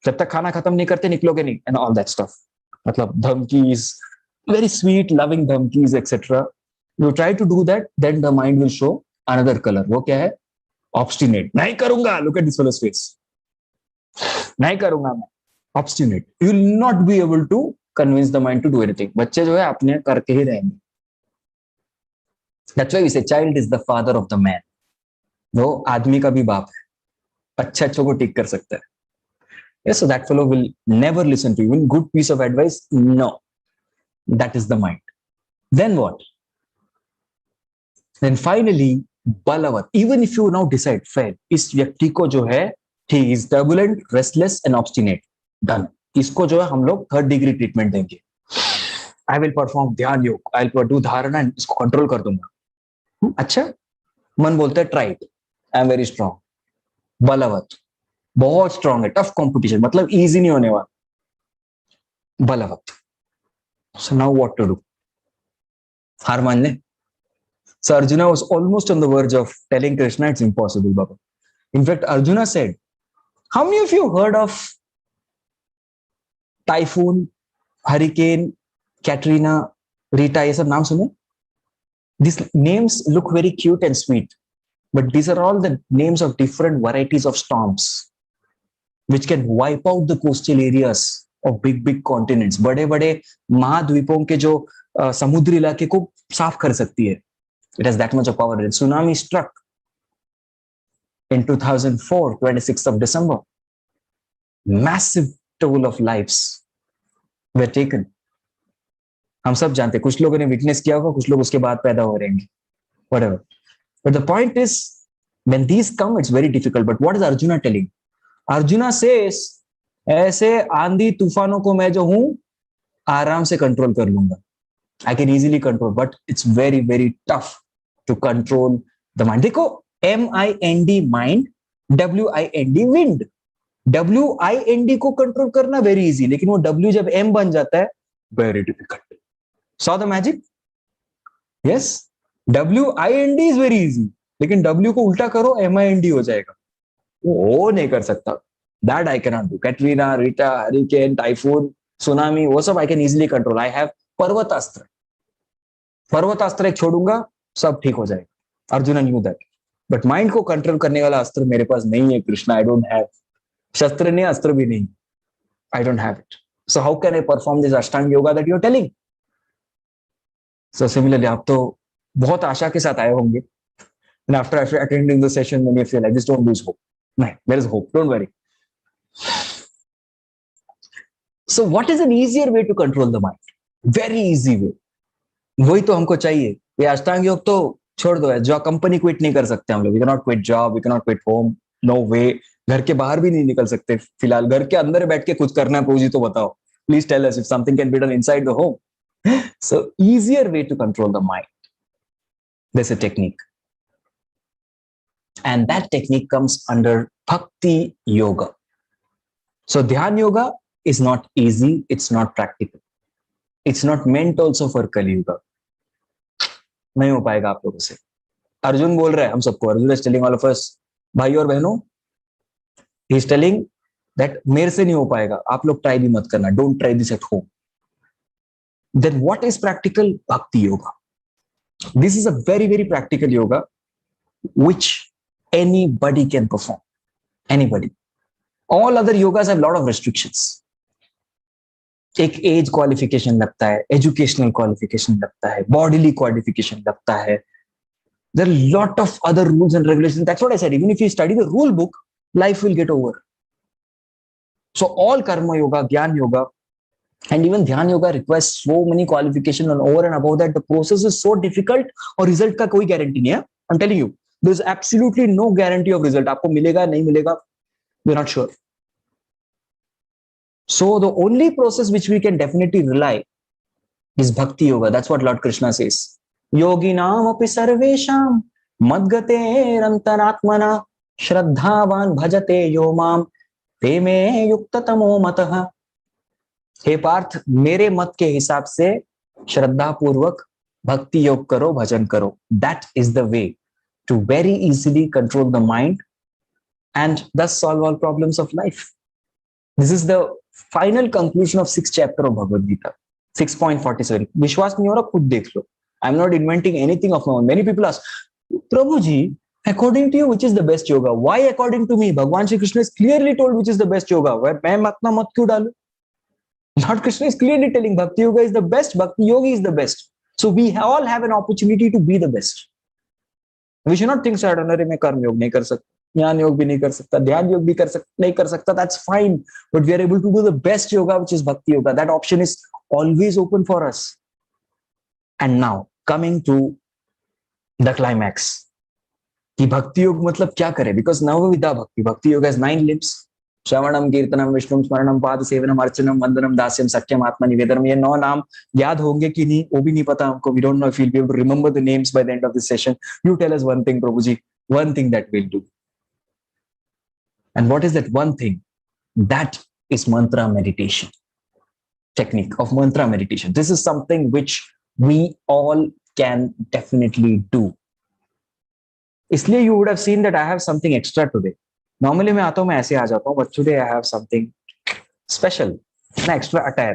जब तक खाना खत्म नहीं करते निकलोगे नहीं, and all that stuff. मतलब धमकीज, very sweet, loving धमकीज, etc. You try to do that, then the mind will show another color. वो क्या है? Obstinate. नहीं करूंगा. Look at this fellow's face. नहीं करूंगा मैं. Obstinate. You will not be able to convince the mind to do anything. बच्चे जो है अपने करके ही रहेंगे. That's why we say child is the father of the man. वो आदमी का भी बाप है. अच्छे अच्छों को ठीक कर सकता है. Yes, so that fellow will never listen to you. Even good piece of advice, no. That is the mind. Then what? Then finally, balavat. Even if you now decide, fair, इस व्यक्ति को जो है, he is turbulent, restless and obstinate. Done. इसको जो है हम लोग 3rd degree treatment देंगे. I will perform ध्यान योग. I will do धारणा, इसको control कर दूंगा. अच्छा, मन बोलता है try it. I am very strong. बलवत, बहुत स्ट्रॉन्ग है, टफ कंपटीशन, मतलब इजी नहीं होने वाला. बलवत. So now what to do? हार मान ले. So Arjuna was almost on the verge of telling Krishna it's impossible, Baba. In fact, Arjuna said, how many of you heard of typhoon, hurricane, Katrina, Rita, ये सब नाम सुने? These names look very cute and sweet, but these are all the names of different varieties of storms which can wipe out the coastal areas of big continents. बड़े बड़े महाद्वीपों के जो समुद्री इलाके को साफ कर सकती है. It has that much of power. And tsunami struck in 2004, 26th of December. Massive toll of lives were taken. हम सब जानते हैं, कुछ लोगों ने विटनेस किया होगा, कुछ लोग उसके बाद पैदा हो रहे हैं, whatever. But the point is, when these come, it's very difficult. But what is Arjuna telling? Arjuna says, ऐसे आंधी तूफानों को मैं जो हूं आराम से कंट्रोल कर लूंगा. I can easily control, but it's very, very tough to control the mind. देखो, M-I-N-D mind, W-I-N-D wind. W-I-N-D को कंट्रोल करना very easy, लेकिन वो W जब M बन जाता है, very difficult. Saw the magic? Yes. W-I-N-D is very easy, लेकिन W को उल्टा करो, M-I-N-D हो जाएगा. वो नहीं कर सकता. That I cannot do. Katrina, Rita, hurricane, typhoon, tsunami, वो सब I can easily control. I have पर्वतास्त्र. पर्वतास्त्र एक छोड़ूंगा, सब ठीक हो जाएगा. Arjun knew that. But mind को कंट्रोल करने वाला अस्त्र मेरे पास नहीं है, कृष्णा. I don't have. शस्त्र नहीं, अस्त्र भी नहीं. I don't have it. So how can I perform this Ashtanga yoga that you're telling? So similarly, आप तो बहुत आशा के साथ आए होंगे. And after attending the session, many of you like, just don't lose hope. No, there is hope. Don't worry. So what is an easier way to control the mind? Very easy way. वही तो हमको चाहिए. ये अष्टांग योग तो छोड़ दो, जो कंपनी क्विट नहीं कर सकते हम लोग. We cannot quit job, we cannot quit home. No way. घर के बाहर भी नहीं निकल सकते. फिलहाल घर के अंदर बैठ के कुछ करना है प्रभु जी तो बताओ. Please tell us if something can be done inside the home. So easier way to control the mind. There's a technique. And that technique comes under Bhakti Yoga. So Dhyan Yoga is not easy. It's not practical. It's not meant also for Kali Yuga. नहीं हो पाएगा आप लोगों से. अर्जुन बोल रहा है हम सबको, Arjun is telling all of अस, भाई और बहनों, ही इज टेलिंग दैट मेरे से नहीं हो पाएगा, आप लोग ट्राई भी मत करना, don't try this at home. Then what is practical bhakti yoga? This is a very very practical yoga which anybody can perform. Anybody. All other yogas have a lot of restrictions. एक as qualification लगता है, educational qualification लगता है, bodily qualification लगता है. There are a lot of other rules and regulations. That's what I said. Even if you study the rule book, life will get over. So all karma yoga, Gyan yoga, and even Dhyan yoga requires so many qualifications, and over and above that, the process is so difficult और result का कोई guarantee नहीं है. I'm telling you, there's absolutely no guarantee of result. आपको मिलेगा नहीं मिलेगा, we're not sure. So the only process which we can definitely rely is Bhakti yoga. That's what Lord Krishna says. Yoginam api sarvesham madgaterantaratmana shraddhavan bhajate yomam te me yuktatamo matah. हे पार्थ, मेरे मत के हिसाब से श्रद्धा पूर्वक भक्ति योग करो, भजन करो. That is the way to very easily control the mind and thus solve all problems of life. This is the final conclusion of 6th chapter of Bhagavad Gita, 6.47. विश्वास नहीं हो रहा, खुद देख लो. I'm not inventing anything of my own. Many people ask, Prabhu ji, according to you, which is the best yoga? Why according to me? Bhagwan Shri Krishna has clearly told which is the best yoga. मैं अपना मत क्यों डालूं? Lord Krishna is clearly telling Bhakti Yoga is the best, Bhakti Yogi is the best. So we all have an opportunity to be the best. We should not think, sir, अरे मैं कर्म योग नहीं कर सकता, ज्ञान योग भी नहीं कर सकता, ध्यान योग भी नहीं कर सकता. That's fine, but we are able to do the best yoga, which is Bhakti Yoga. That option is always open for us. And now coming to the climax, कि भक्ति योग मतलब क्या करे? Because Navavidha Bhakti, Bhakti Yoga has 9 limbs. श्रवणम कीर्तनम विष्णु स्मरणम पाद सेवनम अर्चनम वंदनम दास्यम सत्यम आत्मनिवेदनम. ये 9 नाम याद होंगे कि नहीं वो भी नहीं पता हमको. We don't know if we'll be able to remember the names by the end of this session. You tell us one thing Prabhu ji, one thing that we'll do. And what is that one thing? That is mantra meditation, technique of mantra meditation. This is something which we all can definitely do. इसलिए you would have seen that I have something extra today. Normally मैं आता हूँ, मैं ऐसे आ जाता हूँ, but today I have something special, ना एक्स्ट्रा अटायर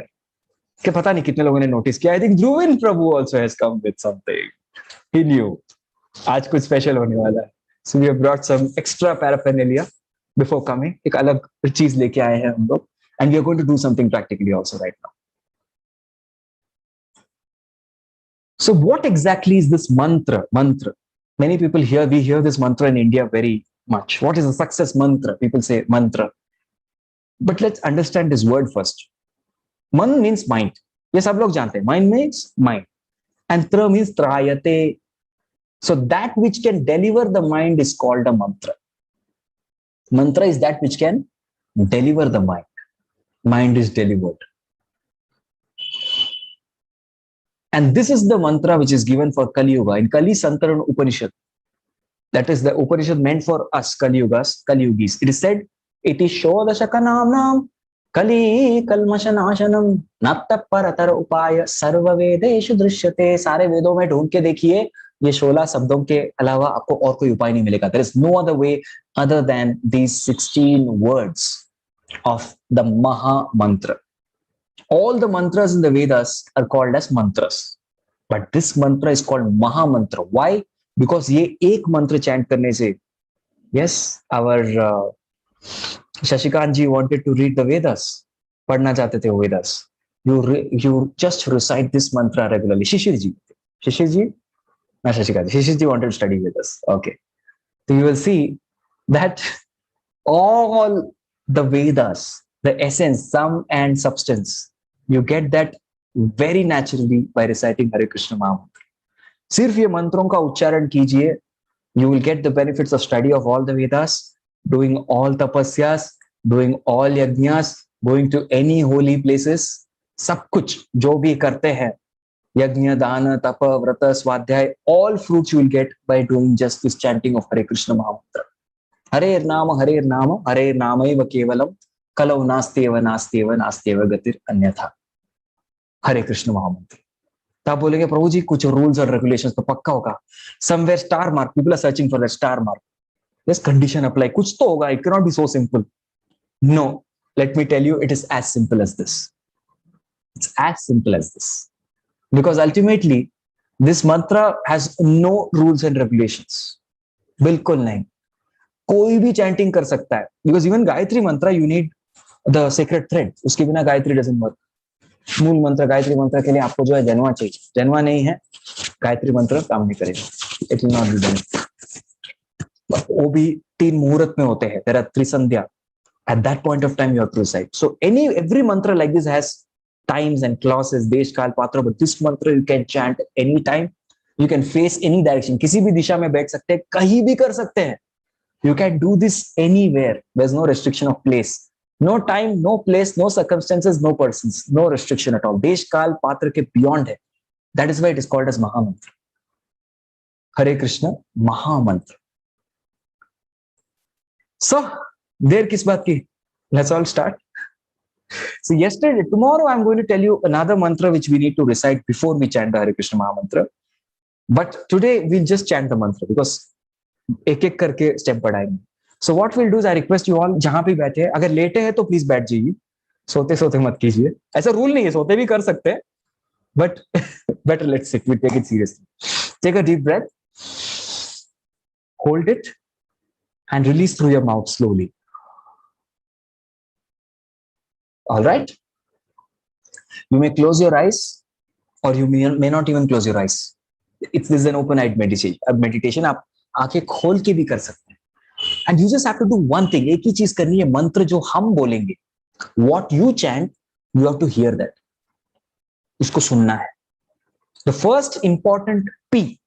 के पता नहीं कितने लोगों ने नोटिस किया. I think Dhruvin Prabhu also has come with something. He knew आज कुछ स्पेशल होने वाला है. So we have brought some extra paraphernalia before coming. एक अलग चीज लेके आए हैं हम लोग, and we are going to do something practically also right now. So what exactly is this मंत्र? Many people here, we hear this mantra in India very much. What is a success mantra? People say mantra. But let's understand this word first. Man means mind. ये सब लोग जानते हैं. Mind means mind. And tra means trayate. So that which can deliver the mind is called a mantra. Mantra is that which can deliver the mind. Mind is delivered. And this is the mantra which is given for Kali Yuga in Kali Sankaran Upanishad. That is the Upanishad meant for us Kali Yugas, Kali Yugis. It is said, it is Shodashakanam Kali Kalmashanashanam Natta Paratar Upaya Sarva Vedeshu Drishyate. सारे वेदों में ढूंढ के देखिए, ये 16 शब्दों के अलावा आपको और कोई उपाय नहीं मिलेगा. There is no other way other than these 16 words of the Maha Mantra. All the mantras in the Vedas are called as mantras, but this mantra is called Maha Mantra. Why? Because ये एक मंत्र chant करने से, yes, our Shashikant ji wanted to read the Vedas. पढ़ना चाहते थे वो Vedas. You just recite this mantra regularly. Shishir ji, not Shashikant. Shishir ji wanted to study Vedas. Okay, so you will see that all the Vedas, the essence, sum and substance, you get that very naturally by reciting Hare Krishna Mahamantra. सिर्फ ये मंत्रों का उच्चारण कीजिए, you will get the benefits of study of all the Vedas, doing all tapasyas, doing all yajnas, going to any holy places. सब कुछ जो भी करते हैं, यज्ञ, दान, तप, व्रत, स्वाध्याय, all fruits you will get by doing just this chanting of Hare Krishna Mahamantra. हरे नाम नामैव केवलम कलौ नास्त्येव नास्त्येव नास्त्येव गतिर अन्यथा. Hare Krishna Mahamantra. तो आप बोलेंगे प्रभु जी कुछ रूल्स और रेगुलेशंस तो पक्का होगा, somewhere star mark, people are searching for the star mark, yes condition apply, कुछ तो होगा, it can not be so simple. No, let me tell you, it is as simple as this. It's as simple as this. Because ultimately, this mantra has no rules and regulations. बिल्कुल नहीं. कोई भी chanting कर सकता है. Because even Gayatri मंत्र, you need the sacred thread. उसके बिना गायत्री doesn't work. मूल मंत्र गायत्री मंत्र के लिए आपको जो है जनवा चाहिए. जनवा नहीं है, गायत्री मंत्र काम नहीं करेगा. It will not be done. वो भी 3 मुहूर्त में होते हैं. There are 3 Sandhya. At that point of time, you have to recite. So every mantra like this has times and clauses, desh, kal, patra, but this mantra you can chant anytime. You can face any direction. किसी भी दिशा में बैठ सकते हैं, कहीं भी कर सकते हैं. You can do this anywhere. There's no restriction of place. No time, no place, no circumstances, no persons. No restriction at all. Desh, kal, patra के beyond है. That is why it is called as Mahamantra. Hare Krishna, Mahamantra. So, देर किस बात की? Let's all start. So tomorrow I'm going to tell you another mantra which we need to recite before we chant the Hare Krishna Maha Mantra. But today we'll just chant the mantra because एक एक करके step बढ़ाएंगे. So what we'll do is I request you all, जहां भी बैठे हैं, अगर लेटे हैं तो प्लीज बैठ जाइए, सोते सोते मत कीजिए. ऐसा रूल नहीं है, सोते भी कर सकते हैं, but better let's sit, we take it seriously. Take a deep breath, hold it and release through your mouth slowly. All right. You may close your eyes or you may not even close your eyes. This is an open-eyed meditation. आप आंखें खोल के भी कर सकते हैं. And you just have to do one thing. एक ही चीज करनी है. मंत्र जो हम बोलेंगे, what you chant, you have to hear that. उसको सुनना है. The first important P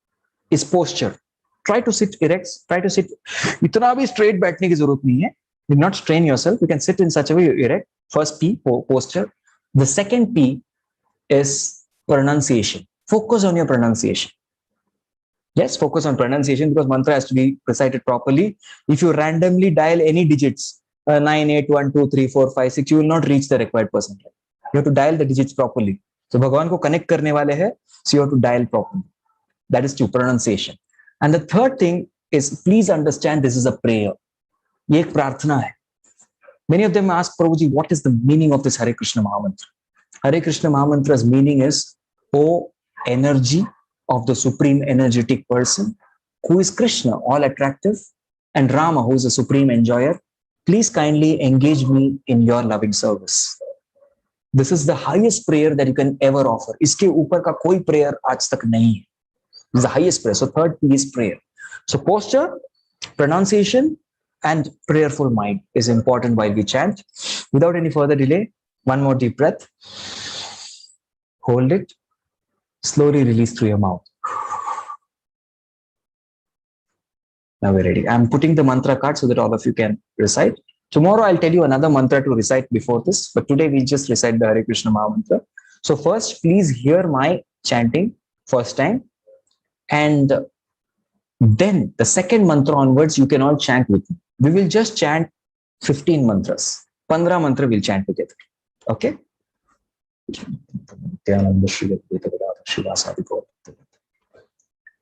is posture. Try to sit erect. Try to sit. इतना भी straight बैठने की जरूरत नहीं है. Do not strain yourself. You can sit in such a way erect. First P, posture. The second P is pronunciation. Focus on your pronunciation. Yes, focus on pronunciation because mantra has to be recited properly. If you randomly dial any digits, 9, 8, 1, 2, 3, 4, 5, 6, you will not reach the required percentile. You have to dial the digits properly. So भगवान को connect करने वाले हैं, so you have to dial properly. That is 2, pronunciation. And the third thing is, please understand this is a prayer. ये एक प्रार्थना है. Many of them ask, Prabhuji, what is the meaning of this Hare Krishna Mahamantra? Hare Krishna Mahamantra's meaning is, O energy of the supreme energetic person, who is Krishna, all attractive, and Rama, who is the supreme enjoyer, please kindly engage me in your loving service. This is the highest prayer that you can ever offer. इसके ऊपर का कोई prayer आज तक नहीं है. This is the highest prayer. So third P is prayer. So posture, pronunciation, and prayerful mind is important while we chant. Without any further delay, one more deep breath. Hold it. Slowly release through your mouth. Now we're ready. I'm putting the mantra card so that all of you can recite. Tomorrow I'll tell you another mantra to recite before this, but today we just recite the Hare Krishna Maha Mantra. So first, please hear my chanting first time, and then the second mantra onwards, you can all chant with me. We will just chant 15 mantras. 15 mantra we'll chant together. Okay?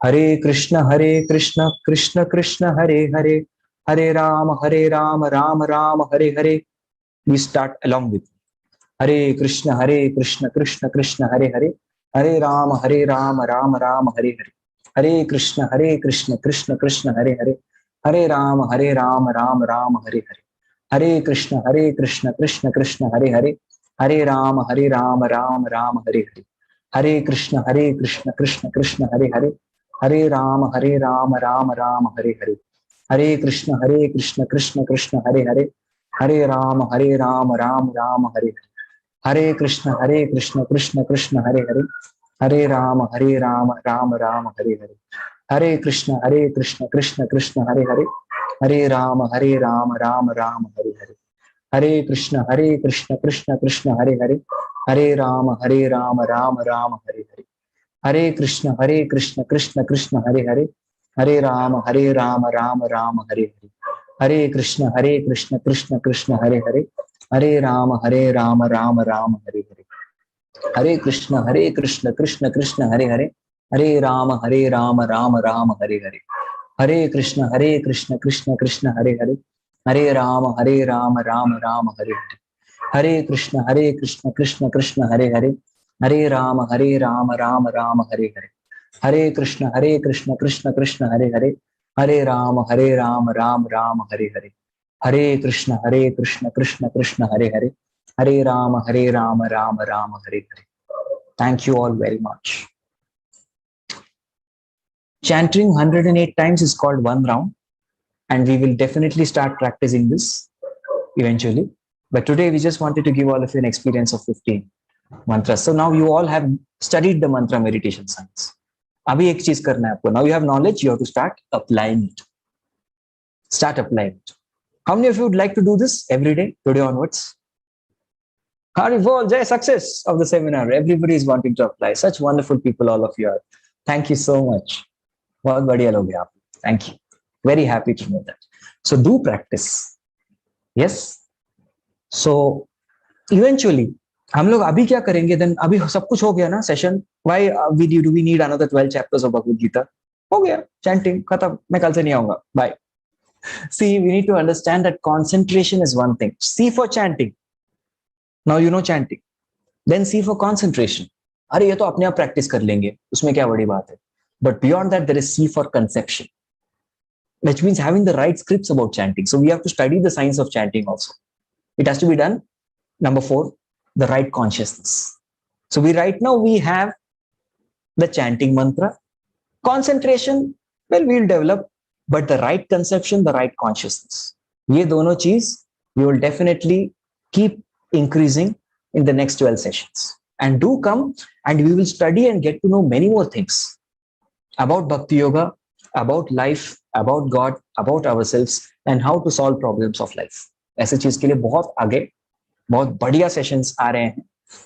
Hare Krishna, Krishna Krishna, Hare Hare, Hare Rama, Rama Rama, Hare Hare. Please start along with me. Hare Krishna, Krishna Krishna, Hare Hare, Hare Rama, Rama Rama, Hare Hare. Hare Krishna, Krishna Krishna, Hare Hare, Hare Rama, Rama Rama, Hare Hare. Hare Krishna, Krishna Krishna, Hare Hare, Hare Rama, Rama Rama, Hare Hare. Hare Krishna, Krishna Krishna, Hare Hare, Hare Rama, Rama Rama, Hare Hare. Hare Krishna, Krishna Krishna, Hare Hare, Hare Rama, Rama Rama, Hare Hare. Hare Krishna, Krishna Krishna, Hare Hare, Hare Rama, Rama Rama, Hare Hare. Hare Krishna, Krishna Krishna, Hare Hare, Hare Rama, Rama Rama, Hare Hare. Hare Krishna, Krishna Krishna, Hare Hare, Hare Rama, Rama Rama, Hare Hare. Hare Krishna, Krishna Krishna, Hare Hare, Hare Rama, Rama Rama, Hare Hare. Hare Krishna, Krishna Krishna, Hare Hare, Hare Rama, Rama Rama, Hare Hare. Hare Krishna Krishna Krishna Hare Hare, Hare Rama Rama Hare Hare. Hare Krishna Krishna Krishna Hare Hare, Hare Rama Rama Hare Hare. Hare Krishna Krishna Krishna Hare Hare, Hare Rama Rama Hare Hare. Hare Krishna Krishna Krishna Hare Hare, Hare Rama Rama Hare Hare. Hare Krishna Krishna Krishna Hare Hare, Hare Rama Rama Hare Hare. Thank you all very much. Chanting 108 times is called one round, and we will definitely start practicing this eventually. But today we just wanted to give all of you an experience of 15 mantras. So now you all have studied the mantra meditation science. अभी एक चीज करना है आपको. Now you have knowledge, you have to start applying it. Start applying it. How many of you would like to do this every day, today onwards? Haribol, Jai, success of the seminar. Everybody is wanting to apply. Such wonderful people, all of you are. Thank you so much. बहुत बढ़िया लोग हैं आप. Thank you. Very happy to know that. So do practice. Yes. So eventually, हम लोग अभी क्या करेंगे? Then अभी सब कुछ हो गया ना session. Why do we need another 12 chapters of Bhagavad Gita? हो गया. Chanting खत्म. मैं कल से नहीं आऊंगा. Bye. See, we need to understand that concentration is one thing. C for chanting. Now you know chanting. Then C for concentration. अरे ये तो अपने आप प्रैक्टिस कर लेंगे, उसमें क्या बड़ी बात है. But beyond that, there is C for conception, which means having the right scripts about chanting. So we have to study the science of chanting also. It has to be done. Number 4, the right consciousness. So right now we have the chanting mantra. Concentration, well, we'll develop, but the right conception, the right consciousness. ये दोनों चीज we will definitely keep increasing in the next 12 sessions. And do come and we will study and get to know many more things about Bhakti Yoga, about life, about God, about ourselves, and how to solve problems of life. ऐसे चीज के लिए बहुत आगे बहुत बढ़िया sessions आ रहे हैं.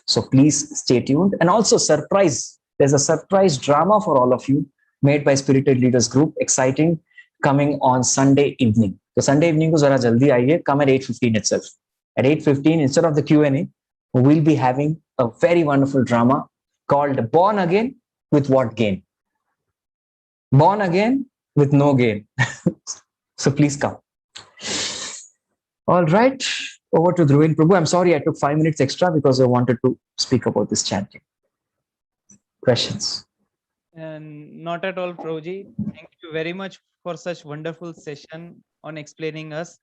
So please stay tuned. And also surprise, there's a surprise drama for all of you made by Spirited Leaders Group, exciting, coming on Sunday evening. So Sunday evening को जरा जल्दी आइए. Come at 8:15 itself. At 8:15, instead of the Q&A, we'll be having a very wonderful drama called Born Again with What Gain? Born again with no gain. So please come. All right. Over to Dhruvin Prabhu. I'm sorry I took 5 minutes extra because I wanted to speak about this chanting. Questions?
And not at all, Prabhuji. Thank you very much for such wonderful session on explaining us.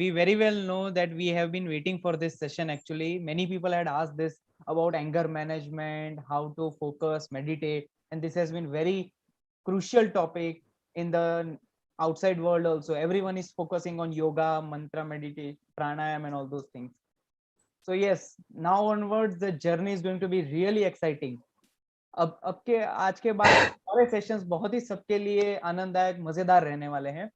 We very well know that we have been waiting for this session. Actually, many people had asked this about anger management, how to focus, meditate, and this has been very crucial topic in the outside world also. Everyone is focusing on yoga, mantra, meditation, pranayam, and all those things. So yes, now onwards the journey is going to be really exciting. अब के आज के बाद सारे sessions बहुत ही सबके लिए आनंददायक मजेदार रहने वाले हैं.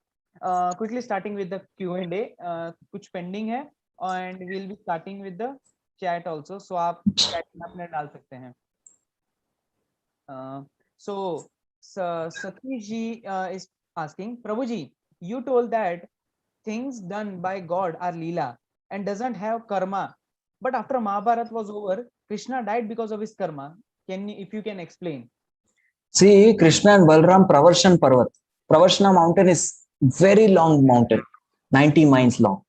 Quickly starting with the Q&A, कुछ पेंडिंग है and we'll be starting with the chat also. So आप chat में अपने डाल सकते हैं. So Satish ji is asking, Prabhuji, you told that things done by God are Leela and doesn't have karma. But after Mahabharata was over, Krishna died because of his karma. If you can explain?
See, Krishna and Balram Pravarshan Parvat. Pravarshana mountain is very long mountain, 90 miles long.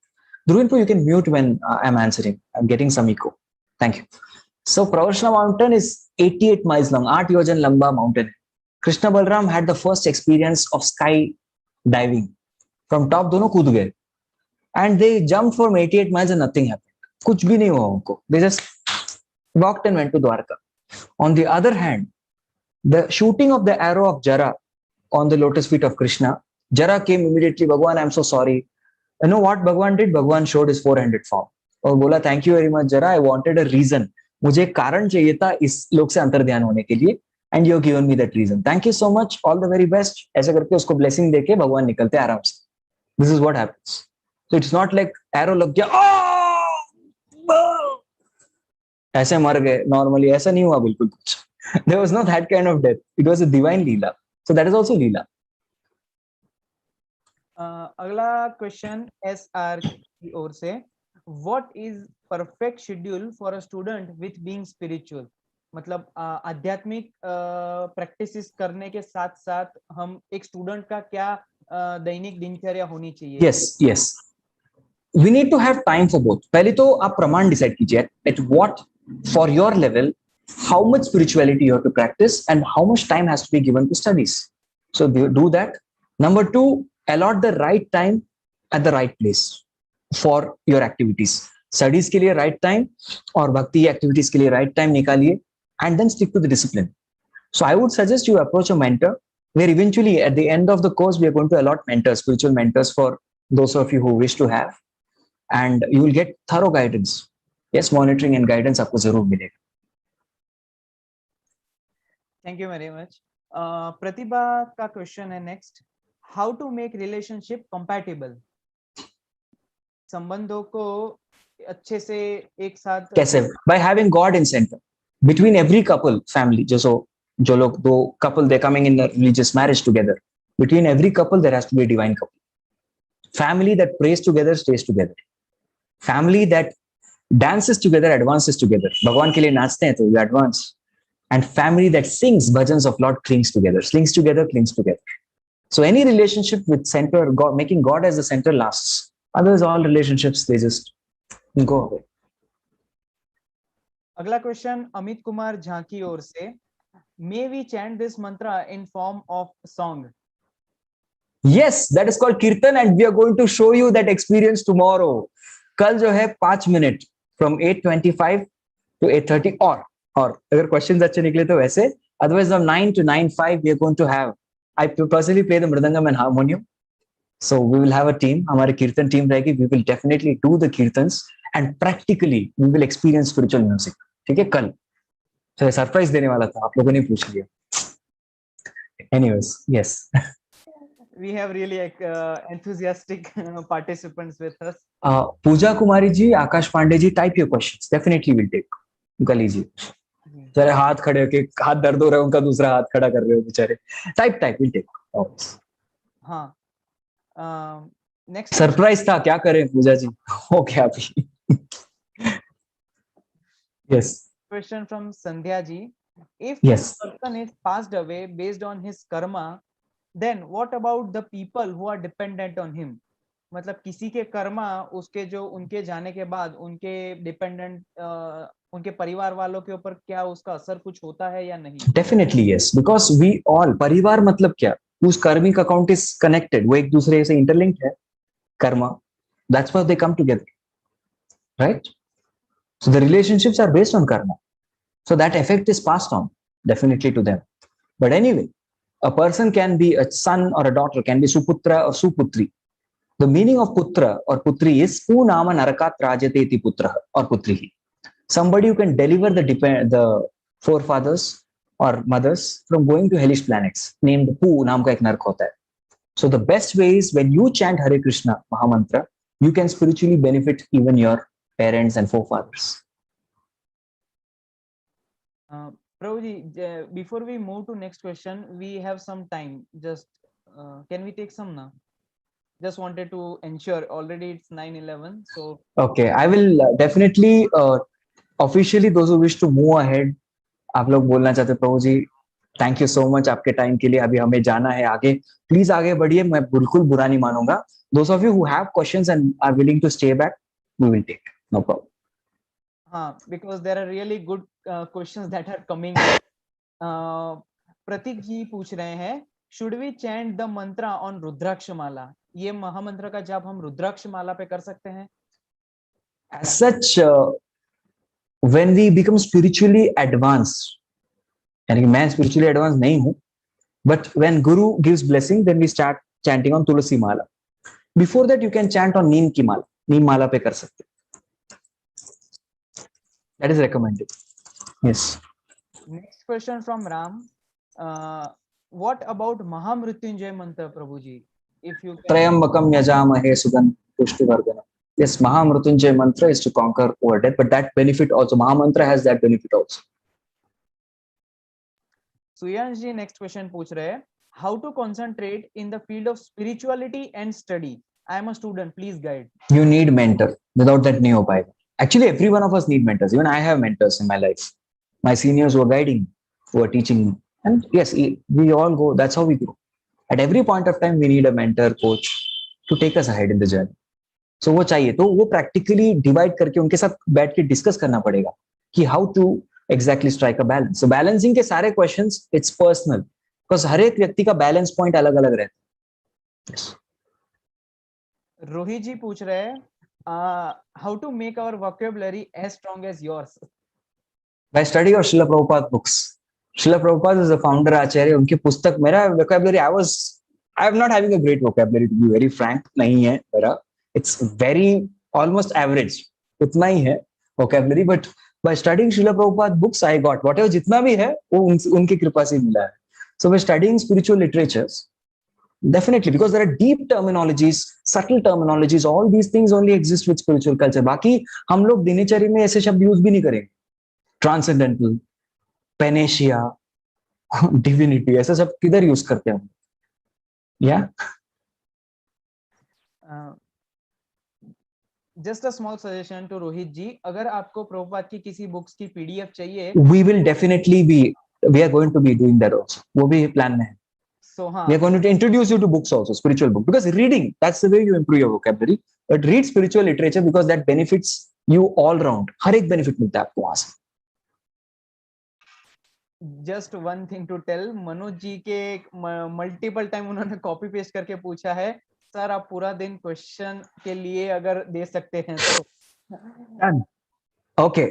Dhruvinpu, you can mute when I'm answering. I'm getting some echo. Thank you. So Pravarshana mountain is 88 miles long, 8 yojan lamba mountain. Krishna Balram had the first experience of sky diving. From top, दोनों कूद गए. And they jumped from 88 miles and nothing happened. कुछ भी नहीं हुआ उनको. They just walked and went to Dwarka. On the other hand, the shooting of the arrow of Jara on the lotus feet of Krishna, Jara came immediately, Bhagwan, I'm so sorry. You know what Bhagwan did? Bhagwan showed his four-handed form. और बोला, thank you very much, Jara. I wanted a reason. मुझे कारण चाहिए था इस लोक से अंतर्ध्यान होने के लिए. And you have given me that reason. Thank you so much. All the very best. ऐसे करके उसको blessing देके भगवान निकलते आराम से. This is what happens. So it's not like arrow लग गया. ऐसे मर गए. Normally ऐसा नहीं हुआ बिल्कुल कुछ. There was not that kind of death. It was a divine leela. So that is also leela.
अगला क्वेश्चन SR की ओर से, what is perfect schedule for a student with being spiritual? मतलब आध्यात्मिक प्रैक्टिसेस करने के साथ साथ हम एक स्टूडेंट का क्या दैनिक दिनचर्या होनी चाहिए?
Yes. We need to have time for both. पहले तो आप प्रमाण डिसाइड कीजिए at what for your level how much spirituality you have to practice and how much time has to be given to studies. So do that. Number 2, allot the right time at the right place for your activities. Studies के लिए right time और भक्ति activities के लिए right time निकालिए and then stick to the discipline. So I would suggest you approach a mentor where eventually at the end of the course we are going to allot mentors, spiritual mentors for those of you who wish to have, and you will get thorough guidance. Yes, monitoring and guidance आपको जरूर मिलेगा.
Thank you very much. प्रतिभा का question है next. How to make relationship compatible? संबंधों को अच्छे से एक साथ
कैसे? By having God in center between every couple family. जो लोग दो couple they're coming in a religious marriage together. Between every couple there has to be a divine couple. Family that prays together stays together. Family that dances together advances together. भगवान के लिए नाचते हैं तो we advance. And family that sings bhajans of Lord clings together. Clings together. So any relationship with center God, making God as the center lasts. Otherwise all relationships they just go away.
अगला question Amit Kumar Jha की ओर से. मे we chant this मंत्र in form of song?
Yes, that is called kirtan and we are going to show you that experience tomorrow. कल जो है 5 minute from 8:25 to 8:30 और अगर questions अच्छे निकले तो वैसे, otherwise from 9 to 9:05 we are going to have, I personally play the mridangam and harmonium, so we will have a team, हमारी कीर्तन टीम रहेगी, we will definitely do the kirtans and practically we will experience spiritual music. ठीक है कल, तो surprise देने वाला था, आप लोगों ने पूछ लिया. Anyways, yes.
We have really enthusiastic participants with us.
Puja Kumari ji, Akash Pandey ji, type your questions, definitely will take. गली जी जरा हाथ खड़े होके, हाथ दर्द हो रहा है उनका, दूसरा हाथ खड़ा कर रहे हो बेचारे. Type will take.
हाँ, नेक्स्ट
सरप्राइज था, क्या करें पूजा जी, हो गया अभी. Yes.
Question from Sandhya ji. If
Yes.
person is passed away based on his karma, then what about the people who are dependent on him? मतलब किसी के कर्मा उसके जो उनके जाने के बाद उनके डिपेंडेंट उनके परिवार वालों के ऊपर क्या उसका असर कुछ होता है या नहीं?
Definitely yes, because we all, परिवार मतलब क्या, whose karmic account is connected, वो एक दूसरे से इंटरलिंक्ड है. Karma, that's why they come together, right? So the relationships are based on karma, so that effect is passed on definitely to them. But anyway, a person can be a son or a daughter, can be suputra or suputri. The meaning of putra or putri is punama narakat rajate iti putra or putrihi. Somebody who can deliver the forefathers or mothers from going to hellish planets, named Pu नाम का एक नरक होता है. So the best way is when you chant Hare Krishna Mahamantra, you can spiritually benefit even your parents and forefathers.
Prabhuji, before we move to next question, we have some time. Just can we take some now? Just wanted to ensure. Already it's 9:11, so
Okay, I will definitely officially those who wish to move ahead. आप लोग बोलना चाहते हैं प्रभु जी, thank you so much आपके time के लिए. अभी हमें जाना है आगे, प्लीज आगे बढ़िए, मैं बिल्कुल बुरा नहीं मानूंगा. Those of you who have questions and are willing to stay back, we will take, no problem.
हाँ, because there are really good questions that are coming. प्रतीक जी पूछ रहे हैं, should we chant the mantra on रुद्राक्ष माला? ये महामंत्र का जाप हम रुद्राक्ष माला पे कर सकते हैं?
As such, when we become spiritually advanced, यानी कि मैं spiritually advanced नहीं हूँ, but when Guru gives blessing, then we start chanting on Tulsi Mala. Before that, you can chant on नीम की माला, नीम माला पे कर सकते. That is recommended. Yes.
Next question from Ram. What about Mahamrityunjay mantra, Prabhuji? If you can...
Trayambakam yajamahe sugandham pushtivardanam. Yes, Mahamrityunjay mantra is to conquer over death, but that benefit also, Mahamantra has that benefit also.
Suyansh ji next question पूछ रहे हैं, how to concentrate in the field of spirituality and study? I am a student, please guide.
You need mentor. Without that नहीं हो पाएगा. Actually, every one of us need mentors. Even I have mentors in my life. My seniors who are guiding me, who are teaching me. And yes, we all go. That's how we grow. At every point of time, we need a mentor, coach to take us ahead in the journey. So वो चाहिए, तो वो practically divide करके उनके साथ बैठ के discuss करना पड़ेगा कि how to exactly strike a balance. So balancing के सारे क्वेश्चंस इट्स पर्सनल, बिकॉज हर एक व्यक्ति का बैलेंस पॉइंट अलग अलग रहता है. yes.
रोहित जी पूछ रहे हैं how to make our vocabulary as strong as yours.
By study और Srila Prabhupada books. Srila Prabhupada is the founder acharya. उनकी पुस्तक, मेरा vocabulary I am not having a great vocabulary to be very frank, नहीं है मेरा. इट्स वेरी ऑलमोस्ट एवरेज, उतना ही है vocabulary. But by studying Srila Prabhupada books, I got whatever जितना भी है वो उनकी कृपा से मिला है. So by studying spiritual literatures, definitely, because there are deep terminologies, subtle terminologies, all these things only exist with spiritual culture. बाकी हम लोग दिनचर्या में ऐसे शब्द यूज भी नहीं करेंगे. ट्रांसेंडेंटल, पेनेशिया, डिविनिटी, ऐसा सब किधर यूज करते हैं हम? या
just a small suggestion to Rohit ji, अगर आपको प्रभुपाद की किसी बुक्स की पीडीएफ चाहिए,
we will definitely be, we are going to be doing that also. वो भी प्लान में है.
सो हाँ,
we are going to introduce you to books also, spiritual book, because reading, that's the way you improve your vocabulary. But read spiritual literature because that benefits you all round. हर एक benefit मिलता है आपको वहां से.
Just one thing to tell, Manoj ji के multiple time उन्होंने copy paste करके पूछा है, सर आप पूरा दिन क्वेश्चन के लिए अगर दे सकते हैं तो.
ओके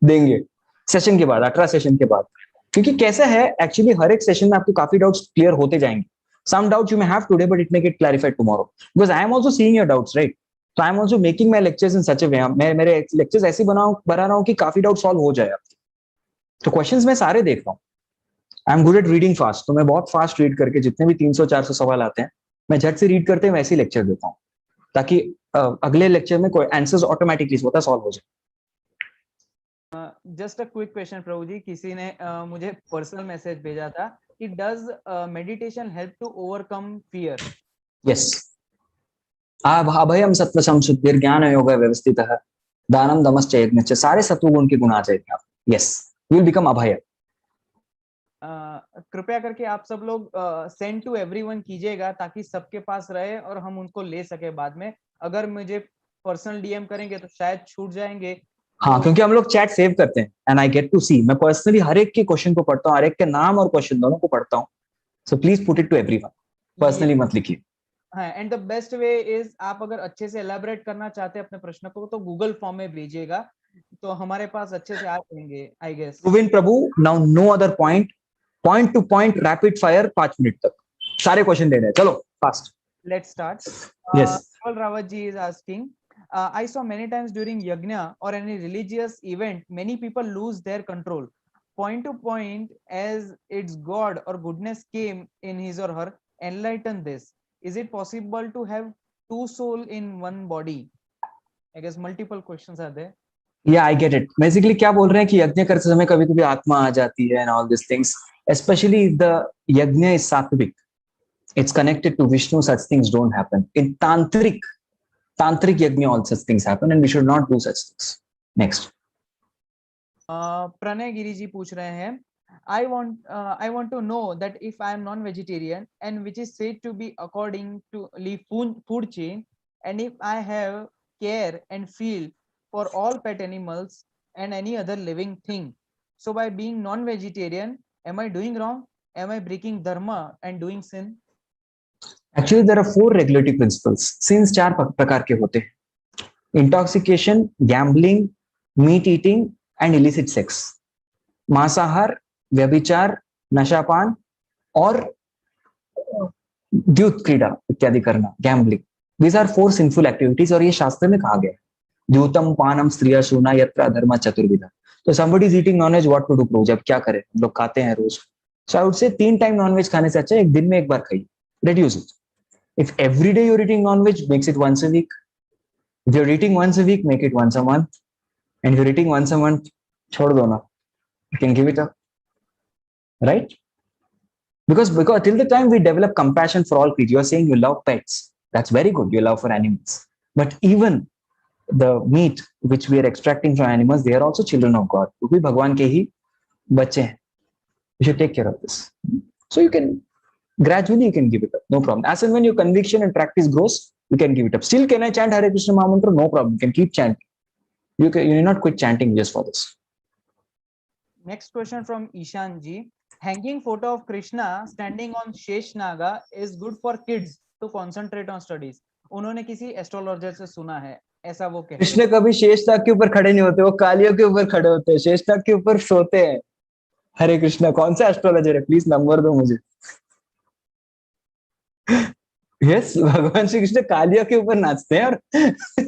देंगे सेशन के बाद, 18 सेशन के बाद. क्योंकि कैसा है एक्चुअली, हर एक सेशन में आपको काफी डाउट्स क्लियर होते जाएंगे. Some doubts you may have today but it may get clarified tomorrow, because I am also seeing your doubts, right? So I am also making my lectures in such a way, मैं मेरे lectures ऐसे बना रहा हूं कि काफी doubt solve हो जाए आपके. तो क्वेश्चंस मैं सारे देख रहा हूं. I am good at reading fast, तो मैं बहुत फास्ट रीड करके जितने भी 300-400 सवाल आते हैं मैं झट से रीड करते हैं वैसे ही लेक्चर देता हूँ, ताकि अगले लेक्चर में कोई आंसर्स ऑटोमेटिकली होता सॉल्व हो जाए.
Just a quick question Prabhu ji, किसी ने मुझे पर्सनल मैसेज भेजा था कि does meditation help to overcome fear?
Yes. अभयम सत्व संशुद्धिर ज्ञान योग व्यवस्थितः दानम दमश्च यज्ञश्च, सारे सत्वगुण के गुण आ जाएंगे आप. यस, यू विल बिकम अभय.
कृपया करके आप सब लोग सेंड टू एवरीवन कीजिएगा ताकि सबके पास रहे और हम उनको ले सके बाद में. अगर मुझे पर्सनल डीएम करेंगे तो शायद छूट जाएंगे.
हाँ, क्योंकि हम लोग चैट सेव करते हैं एंड आई गेट टू सी. मैं पर्सनली हर एक के क्वेश्चन को पढ़ता हूँ, हर एक के नाम और क्वेश्चन दोनों को पढ़ता हूँ. So please put it to everyone, personally मत लिखिए.
हाँ, and the best way is, आप अगर अच्छे से एलैबोरेट करना चाहते हैं अपने प्रश्न को तो गूगल फॉर्म में भेजिएगा, तो हमारे पास अच्छे से आ जाएंगे I guess.
Govind Prabhu, now no other point to point rapid fire 5 minute तक सारे क्वेश्चन दे रहे हैं. चलो fast,
let's start.
Yes.
Paul Rawat ji is asking, I saw many times during yajna or any religious event, many people lose their control. Point to point, as its God or goodness came in his or her, enlighten this. Is it possible to have two souls in one body? I guess multiple questions are there.
Yeah, I get it. Basically क्या बोल रहे हैं कि यज्ञ करते समय कभी कभी आत्मा आ जाती है and all these things, especially if the yajna is sattvic, it's connected to Vishnu, such things don't happen. In tantric yajna all such things happen and we should not do such things. Next.
Pranay Giri ji पूछ रहे हैं, I want to know that if I am non-vegetarian and which is said to be according to food chain, and if I have care and feel for all pet animals and any other living thing, so by being non-vegetarian, am I doing wrong? Am I breaking dharma and doing sin?
Actually there are 4 regulatory principles. Sins 4 प्रकार के होते हैं: intoxication, gambling, meat eating and illicit sex. मांसाहार, व्यभिचार, नशापान और द्यूत क्रीड़ा इत्यादि करना, gambling. These are 4 sinful activities और ये शास्त्र में कहा गया है. द्यूतम पानम स्त्रिया शूना यत्र अधर्म चतुर्विधा. तो somebody is eating non-veg, what to do bro? जब क्या करें, हम लोग खाते हैं रोज. So I would say 3 time non veg खाने से अच्छा एक दिन में एक बार खाइए. Reduce it. If every day you're eating non-veg, makes it once a week. If you're eating once a week, make it once a month. And if you're eating once a month, छोड़ दो ना. You can give it up. Right? Because till the time we develop compassion for all creatures, you're saying you love pets. That's very good. You love for animals. But even the meat which we are extracting from animals, they are also children of God. वो भी भगवान के ही बच्चे हैं. You should take care of this. So you can gradually you can give it up, no problem. As and when your conviction and practice grows, you can give it up. Still, can I chant Hare Krishna Mahamantra? No problem. You can keep chanting. You need not quit chanting just for this.
Next question from Ishan ji. Hanging photo of Krishna standing on Shesh Naga is good for kids to concentrate on studies. उन्होंने किसी astrologer से सुना है, ऐसा वो कहते हैं.
कृष्ण कभी शेषनाग के ऊपर खड़े नहीं होते, वो कालियों के ऊपर खड़े होते हैं, शेषनाग के ऊपर सोते हैं. हरे कृष्णा. कौन सा एस्ट्रोलॉजर है? प्लीज नंबर दो मुझे. यस, भगवान श्री कृष्ण कालिया के ऊपर नाचते हैं और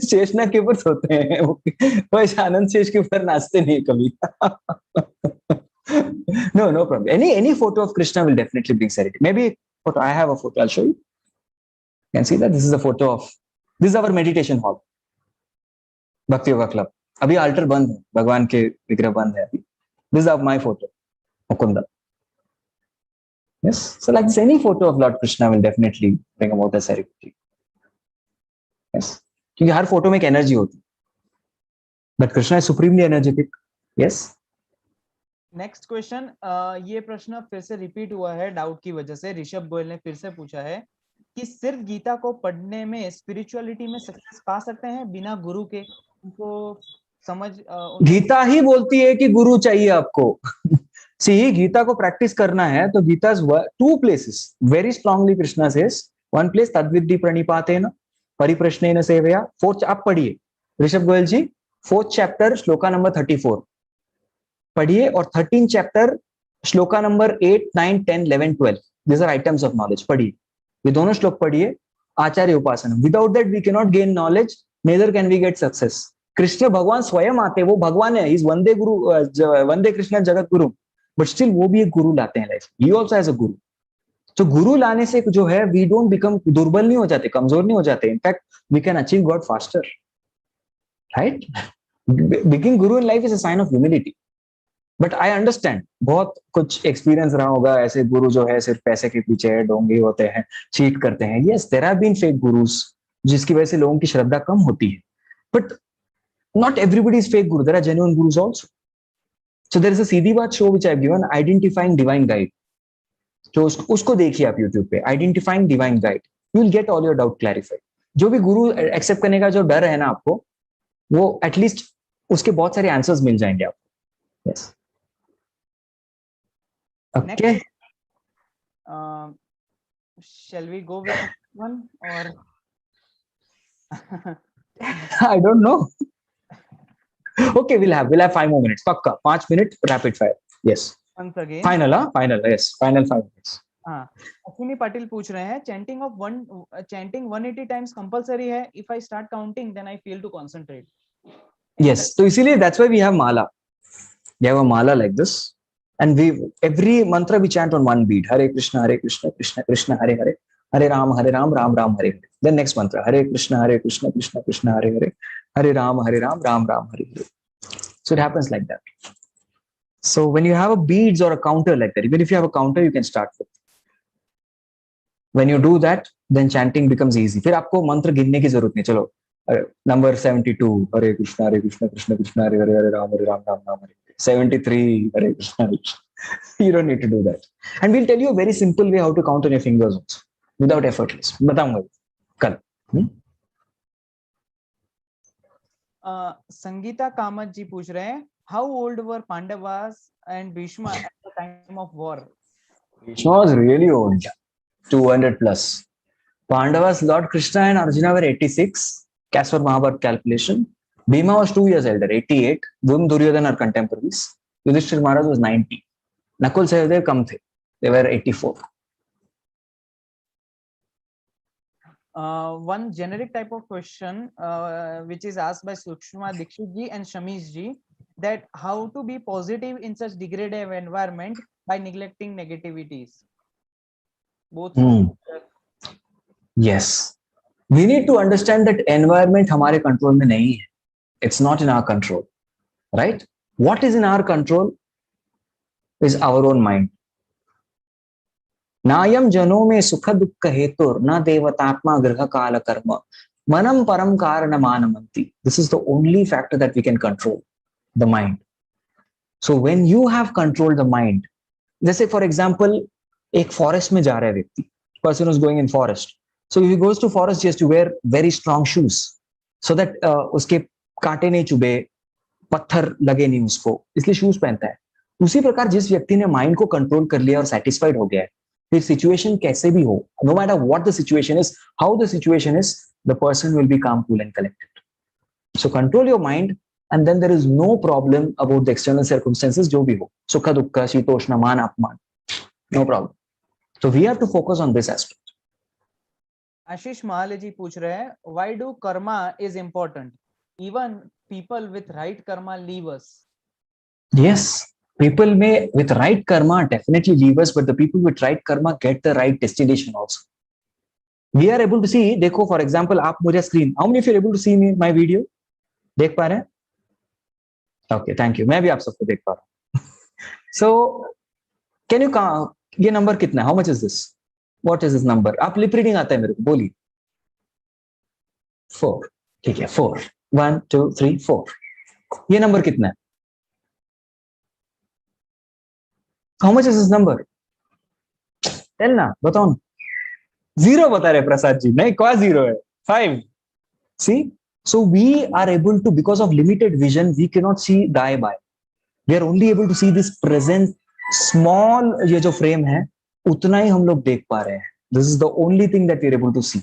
शेषनाग के ऊपर सोते हैं. वो आनंद शेष के ऊपर नाचते नहीं कभी. No problem. Any photo of Krishna will definitely bring serenity. Maybe photo. I have a photo. I'll show you. You can see that this is a photo of. This is our meditation hall. Bhakti Yoga Club. अभी altar बंद है, भगवान के विग्रह बंद है अभी. This is my photo, Mukunda. Yes, so like this, any photo of Lord Krishna will definitely bring about a serenity. Yes, क्योंकि हर फोटो में एक एनर्जी होती है. But Krishna is supremely energetic. Yes.
Next question, ये प्रश्न फिर से repeat हुआ है डाउट की वजह से. ऋषभ गोयल ने फिर से पूछा है कि सिर्फ गीता को पढ़ने में स्पिरिचुअलिटी में सक्सेस पा सकते हैं बिना गुरु के? उनको समझ
गीता ही बोलती है कि गुरु चाहिए आपको. सी, गीता को प्रैक्टिस करना है तो Gita two places very strongly Krishna says. One place तद्विद्धि प्रणिपातेन परिप्रश्नेन सेवया. फोर्थ आप पढ़िए Rishabh Goyal ji, 4th chapter shloka number 34 पढ़िए, और 13th chapter shloka number 8, 9, 10, 11, 12. These are items of knowledge. पढ़िए, ये दोनों श्लोक पढ़िए. आचार्य उपासना. Without that we can not gain knowledge, neither can we get success. Krishna भगवान स्वयं आते, वो भगवान है. इस वंदे गुरु, वंदे कृष्ण जगत गुरु, बट स्टिल वो भी एक गुरु लाते हैं life. He also as a guru. तो गुरु लाने से जो है, वी डोंट बिकम, दुर्बल नहीं हो जाते, कमजोर नहीं हो जाते. In fact we can achieve God faster, right? Begging guru in life is a sign of humility. But I understand, बहुत कुछ एक्सपीरियंस रहा होगा. ऐसे गुरु जो है सिर्फ पैसे के पीछे ढोंगी होते हैं, चीट करते हैं. Yes, there have been fake gurus, जिसकी वजह से लोगों की श्रद्धा कम होती है. But not everybody is fake guru. There are genuine gurus also. So there is a Seedhi Baat show which I have given, identifying divine guide. तो उसको देखिए आप YouTube पे, identifying divine guide. You will get all your doubt clarified. जो भी गुरु accept करने का जो डर है ना आपको, वो एटलीस्ट उसके बहुत सारे आंसर्स मिल जाएंगे आपको. Yes. Okay.
Shall we go with one or?
I don't know. Okay, we'll have 5 more minutes. Pakka, 5 minute rapid fire. Yes.
Once again.
Final, huh? Final. Yes. Final 5 minutes.
हाँ, अश्विनी पाटिल पूछ रहे हैं, chanting 180 times compulsory है? If I start counting, then I fail to concentrate.
Yes. So इसीलिए that's why we have mala. We have a mala like this. And every mantra we chant on one beat. Hare Krishna, Krishna Krishna, Hare Hare. Hare Ram, Ram Ram, Hare Hare. Then next mantra, Hare Krishna, Krishna Krishna, Hare Hare. Hare Ram, Ram Ram, Hare Hare. So it happens like that. So when you have a beads or a counter like that, even if you have a counter, you can start with. When you do that, then chanting becomes easy. फिर आपको मंत्र गिनने की जरूरत नहीं. चलो, number 72, Hare Krishna, Krishna Krishna, Hare Hare, Hare Ram, Ram Ram, Hare. 73, Hare Krishna. You don't need to do that. And we'll tell you a very simple way how to count on your fingers also, without effortless. बताऊंगा कल.
संगीता कामत जी पूछ रहे हैं, how old were Pandavas and Bhishma at the time of war?
Bhishma was really old, 200 plus. Pandavas, Lord Krishna and Arjuna were 86, as per Mahabharata calculation. Bhima was 2 years elder, 88. Dhum, Duryodhana are contemporaries. Yudhishthir Maharaj was 90. Nakul Sahdev kam the. They were 84.
One generic type of question which is asked by Sukshma Dikshit ji and Shamish ji, that how to be positive in such degraded environment by neglecting negativities. Both.
Yes. We need to understand that environment हमारे control में नहीं है. It's not in our control, right? What is in our control is our own mind. नायम जनों में सुख दुख हेतुर न देवतात्मा गृह काल कर्म Manam param karanamaanamanti. This is the only factor that we can control, the mind. So when you have controlled the mind, जैसे for example, एक forest में जा रहा है व्यक्ति, person is going in forest. So if he goes to forest, he has to wear very strong shoes so that उसके कांटे नहीं चुभे, पत्थर लगे नहीं उसको, इसलिए शूज पहनता है. उसी प्रकार जिस व्यक्ति ने माइंड को कंट्रोल कर लिया और सेटिस्फाइड हो गया है, फिर सिचुएशन कैसे भी हो, no matter what the situation is, how the situation is, the person will be calm, cool and collected. So control your mind and then there is no problem about the external circumstances जो भी हो, सुख दुख शीतोष्ण मान अपमान, no problem. So we have to focus on this aspect.
आशीष महाले जी पूछ रहे हैं, why do karma is important? Even people with right karma leave us.
Yes, people may with right karma definitely leave us, but the people with right karma get the right destination also. We are able to see, देखो for example, आप मुझे screen, how many of you are able to see me my video? देख पा रहे हैं? Okay, thank you. मैं भी आप सबको देख पा रहा हूँ. So can you ये नंबर कितना है? How much is this? What is this number? आप लिप रीडिंग आता है मेरे को, बोलिए. 4. ठीक है, 4. 1 2 3 4. ये नंबर कितना है? How much is this number? Tell ना, बताओ ना. 0 बता रहे प्रसाद जी. नहीं, क्या 0 है? 5. See? So we are able to, because of limited vision, we cannot see the eye by. We are only able to see this present small, ये जो frame है, उतना ही हम लोग देख पा रहे हैं. This is the only thing that we are able to see.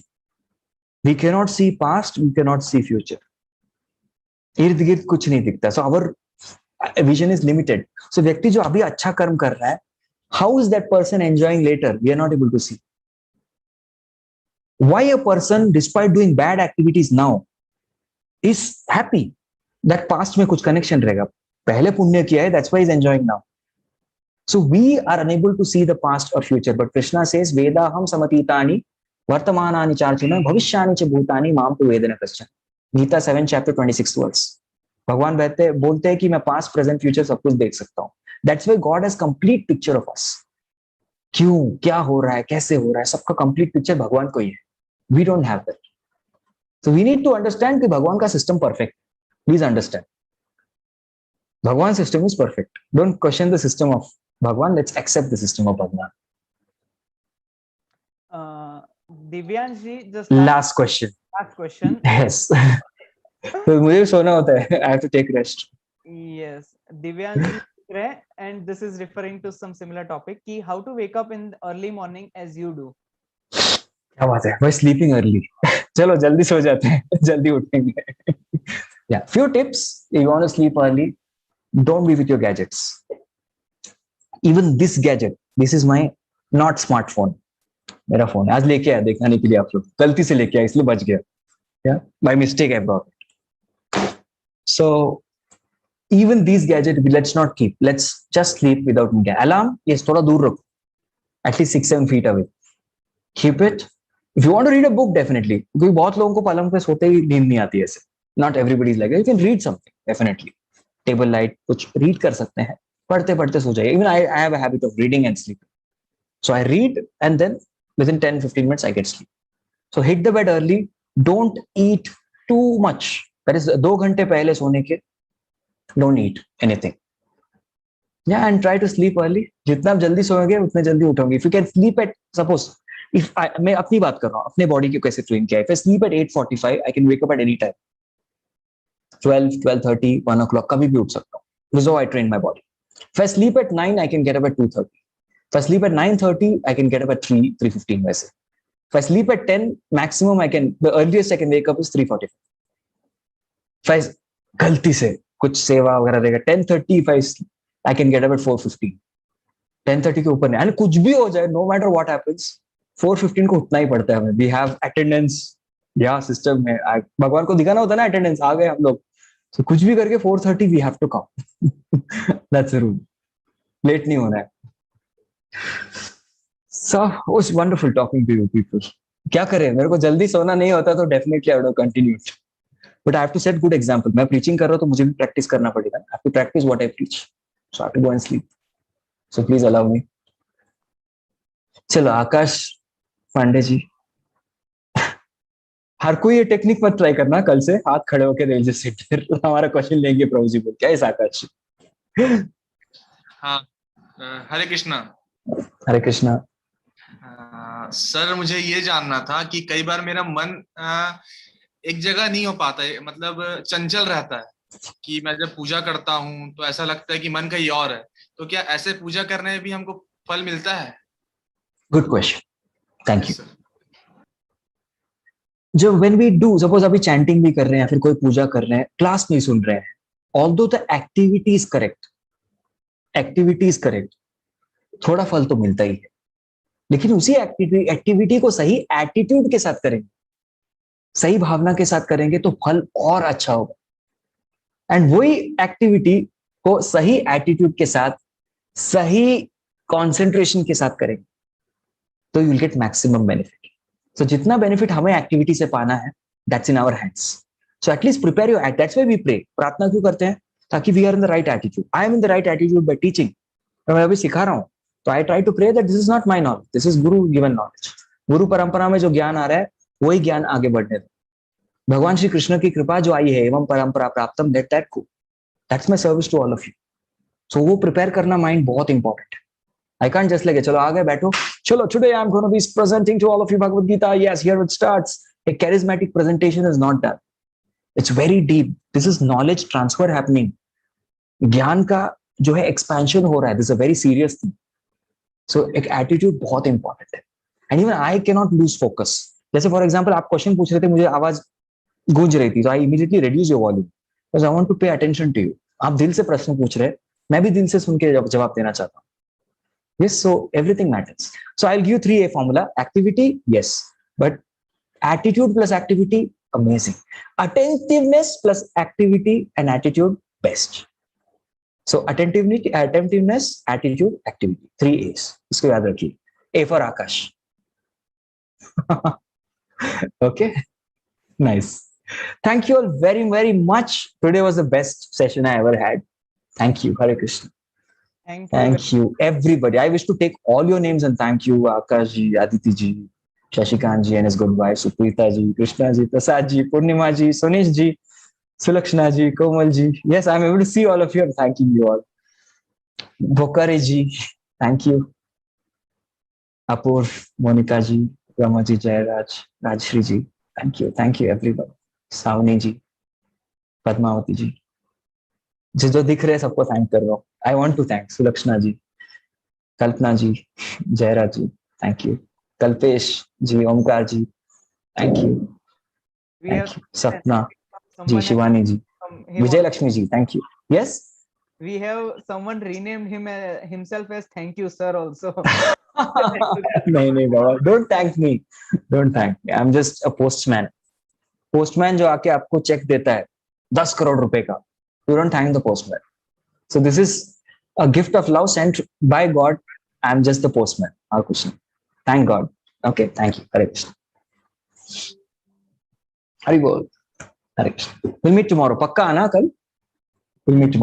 We cannot see past, we cannot see future. इर्द गिर्द कुछ नहीं दिखता. So our vision is limited. So व्यक्ति जो अभी अच्छा कर्म कर रहा है, how is that person enjoying later? We are not able to see. Why a person, despite doing bad activities now, is happy? That past में कुछ connection रहेगा. पहले पुण्य किया है, that's why he's enjoying now. So we are unable to see the past or future, but Krishna says, Vedaham samatitani vartamanani charchuna bhavishyani च bhutani माम तो वेदना कश्चन. Gita 7 chapter 26 verse. भगवान बोलते हैं कि मैं पास्ट प्रेजेंट फ्यूचर सब कुछ देख सकता हूँ. That's why God has complete picture of us. क्यों, क्या हो रहा है, कैसे हो रहा है, सबका complete picture भगवान को ही है. We don't have that. So we need to understand कि भगवान का system perfect. Please understand. Bhagwan system is perfect. Don't question the system of Bhagwan. Let's accept the system of Bhagwan.
Divyansh ji, just
Last question.
Last question.
Yes. तो मुझे सोना होता है. I have to take rest.
Yes, Divyansh ji, and this is referring to some similar topic. Ki how to wake up in the early morning as you do.
क्या बात है? By sleeping early. चलो जल्दी सो जाते हैं, जल्दी उठेंगे. Yeah, few tips. If you want to sleep early, don't be with your gadgets. Even this gadget, this is my not smartphone. मेरा फोन आज लेके आया दिखाने के लिए आप लोग. गलती से लेके आया इसलिए बच गया. Yeah, by mistake I brought it. So even these gadgets, let's not keep. Let's just sleep without alarm. Yes, थोड़ा दूर रखो. At least 6-7 feet away. Keep it. If you want to read a book, definitely. क्योंकि बहुत लोगों को पलंग पे सोते ही नींद नहीं आती है ऐसे. Not everybody is like that. You can read something, definitely. Table light, कुछ read कर सकते हैं. पढ़ते पढ़ते सो जाइए. Even I have a habit of reading and sleeping. So I read and then within 10-15 minutes I get sleep. So hit the bed early. Don't eat too much. That is 2 घंटे पहले सोने के. Don't eat anything. Yeah, and try to sleep early. जितना आप जल्दी सोओगे उतने जल्दी उठोगे. If you can sleep at, suppose, मैं अपनी बात कर रहा हूँ, अपने बॉडी को कैसे ट्रेन किया है. If I sleep at 8:45, I can wake up at any time. 12, 12:30, 1 o'clock, कभी भी उठ सकता हूँ. This is how I train my body. If I sleep at 9, I can get up at 2:30. If I sleep at 9:30, I can get up at 3:15 वैसे. If I sleep at 10, maximum the earliest I can wake up is 3:45. If I गलती से कुछ सेवा वगैरह देगा 10:30, if I can get up at 4:15. 10:30 के ऊपर नहीं. And कुछ भी हो जाए, no matter what happens, 4:15 को उठना ही पड़ता है हमें. We have attendance. या सिस्टम में भगवान को दिखाना होता है ना, अटेंडेंस आ गए हम लोग. So कुछ भी करके 4:30 we have to come. That's the rule. Late नहीं होना है. So it was wonderful talking to you people. क्या करें, मेरे को जल्दी सोना नहीं होता तो definitely I would have continued. But I have to set good example. मैं preaching कर रहा हूँ तो मुझे भी practice करना पड़ेगा. I have to practice what I preach. So I have to go and sleep. So please allow me. चलो आकाश पांडे जी. हर कोई ये टेक्निक मत ट्राई करना, कल से हाथ खड़े होकर रेल सीट पर हमारा क्वेश्चन लेंगे प्रभु जी बोल, क्या है आकाश?
हाँ। हरे कृष्णा।
हरे कृष्णा।
सर मुझे ये जानना था कि कई बार मेरा मन एक जगह नहीं हो पाता है, मतलब चंचल रहता है कि मैं जब पूजा करता हूँ तो ऐसा लगता है कि मन कहीं और है। तो क्या ऐसे पूजा करने में भी हमको फल मिलता है?
Good question, thank you.
Yes sir.
जो व्हेन वी डू, सपोज अभी चैंटिंग भी कर रहे हैं, फिर कोई पूजा कर रहे हैं, क्लास नहीं सुन रहे हैं, although the activity is correct, activity is correct, थोड़ा फल तो मिलता ही है। लेकिन उसी एक्टिविटी को सही एटीट्यूड के साथ करेंगे, सही भावना के साथ करेंगे तो फल और अच्छा होगा। एंड वही एक्टिविटी को सही एटीट्यूड के साथ, सही कॉन्सेंट्रेशन के साथ करेंगे तो you will get maximum benefit. So जितना बेनिफिट हमें एक्टिविटी से पाना है, that's in our hands. So at least prepare your that's why we pray. प्रार्थना क्यों करते हैं? ताकि we are in the right attitude. I am in the right attitude by teaching. मैं अभी सिखा रहा हूं तो I try to pray that this is not my knowledge, this is guru given knowledge. गुरु परंपरा में जो ज्ञान आ रहा है वही ज्ञान आगे बढ़ने दो। भगवान श्री कृष्ण की कृपा जो आई है, एवं परंपरा प्राप्तम, let that go. That's my service to all of you. So वो प्रिपेयर करना माइंड बहुत इंपॉर्टेंट है। I can't just like, चलो आ गए बैठो, चलो today I'm going to be presenting to all of you Bhagavad Gita. Yes, here it starts. A charismatic presentation is not done. It's very deep. This is knowledge transfer happening. ज्ञान का जो है expansion हो रहा है. This is a very serious thing. So एक attitude बहुत important है. And even I cannot lose focus. जैसे for example आप क्वेश्चन पूछ रहे थे, मुझे आवाज गूंज रही थी, तो I immediately reduce your volume because I want to pay attention to you. आप दिल से प्रश्न पूछ रहे हैं, मैं भी दिल से सुन के जवाब देना चाहता हूँ। Yes, so everything matters. So I'll give you 3A formula. Activity, yes. But attitude plus activity, amazing. Attentiveness plus activity and attitude, best. So attentiveness, attitude, activity. 3 A's. इसको याद रखिए. A for Akash. Okay, nice. Thank you all very, very much. Today was the best session I ever had. Thank you. Hare Krishna.
Thank you.
Thank you, everybody. I wish to take all your names and thank you, Akash ji, Aditi ji, Shashikant ji and his good wife, Suprita ji, Krishna ji, Prasad ji, Purnima ji, Sonish ji, Sulakshana ji, Komal ji. Yes, I'm able to see all of you. I'm thanking you all. Bokare ji, thank you. Apur, Monica ji, Rama ji, Jairaj, Rajshri ji, thank you. Thank you, everybody. Savni ji, Padmavati ji. जो दिख रहे हैं सबको thank कर रहा हूँ। I want to thank Sulakshana ji, Kalpana ji, Jayaraj ji, thank you. Kalpesh ji, Omkar ji, thank you.
We have
Sapna ji,
someone
Shivani ji,
him
Vijay
also.
Lakshmi ji, thank you. Yes,
We have someone renamed himself as thank you sir also.
नहीं नहीं बाबा, don't thank me, don't thank me, I am just a postman. Postman जो आके आपको check देता है 10 करोड़ रुपए का, you don't thank the postman. So this is a gift of love sent by God. I'm just the postman. Our Krishna. Thank God. Okay. Thank you. Hare Krishna. Hari Bol. Hare Krishna. We'll meet tomorrow. Pakka आना कल. We'll meet tomorrow.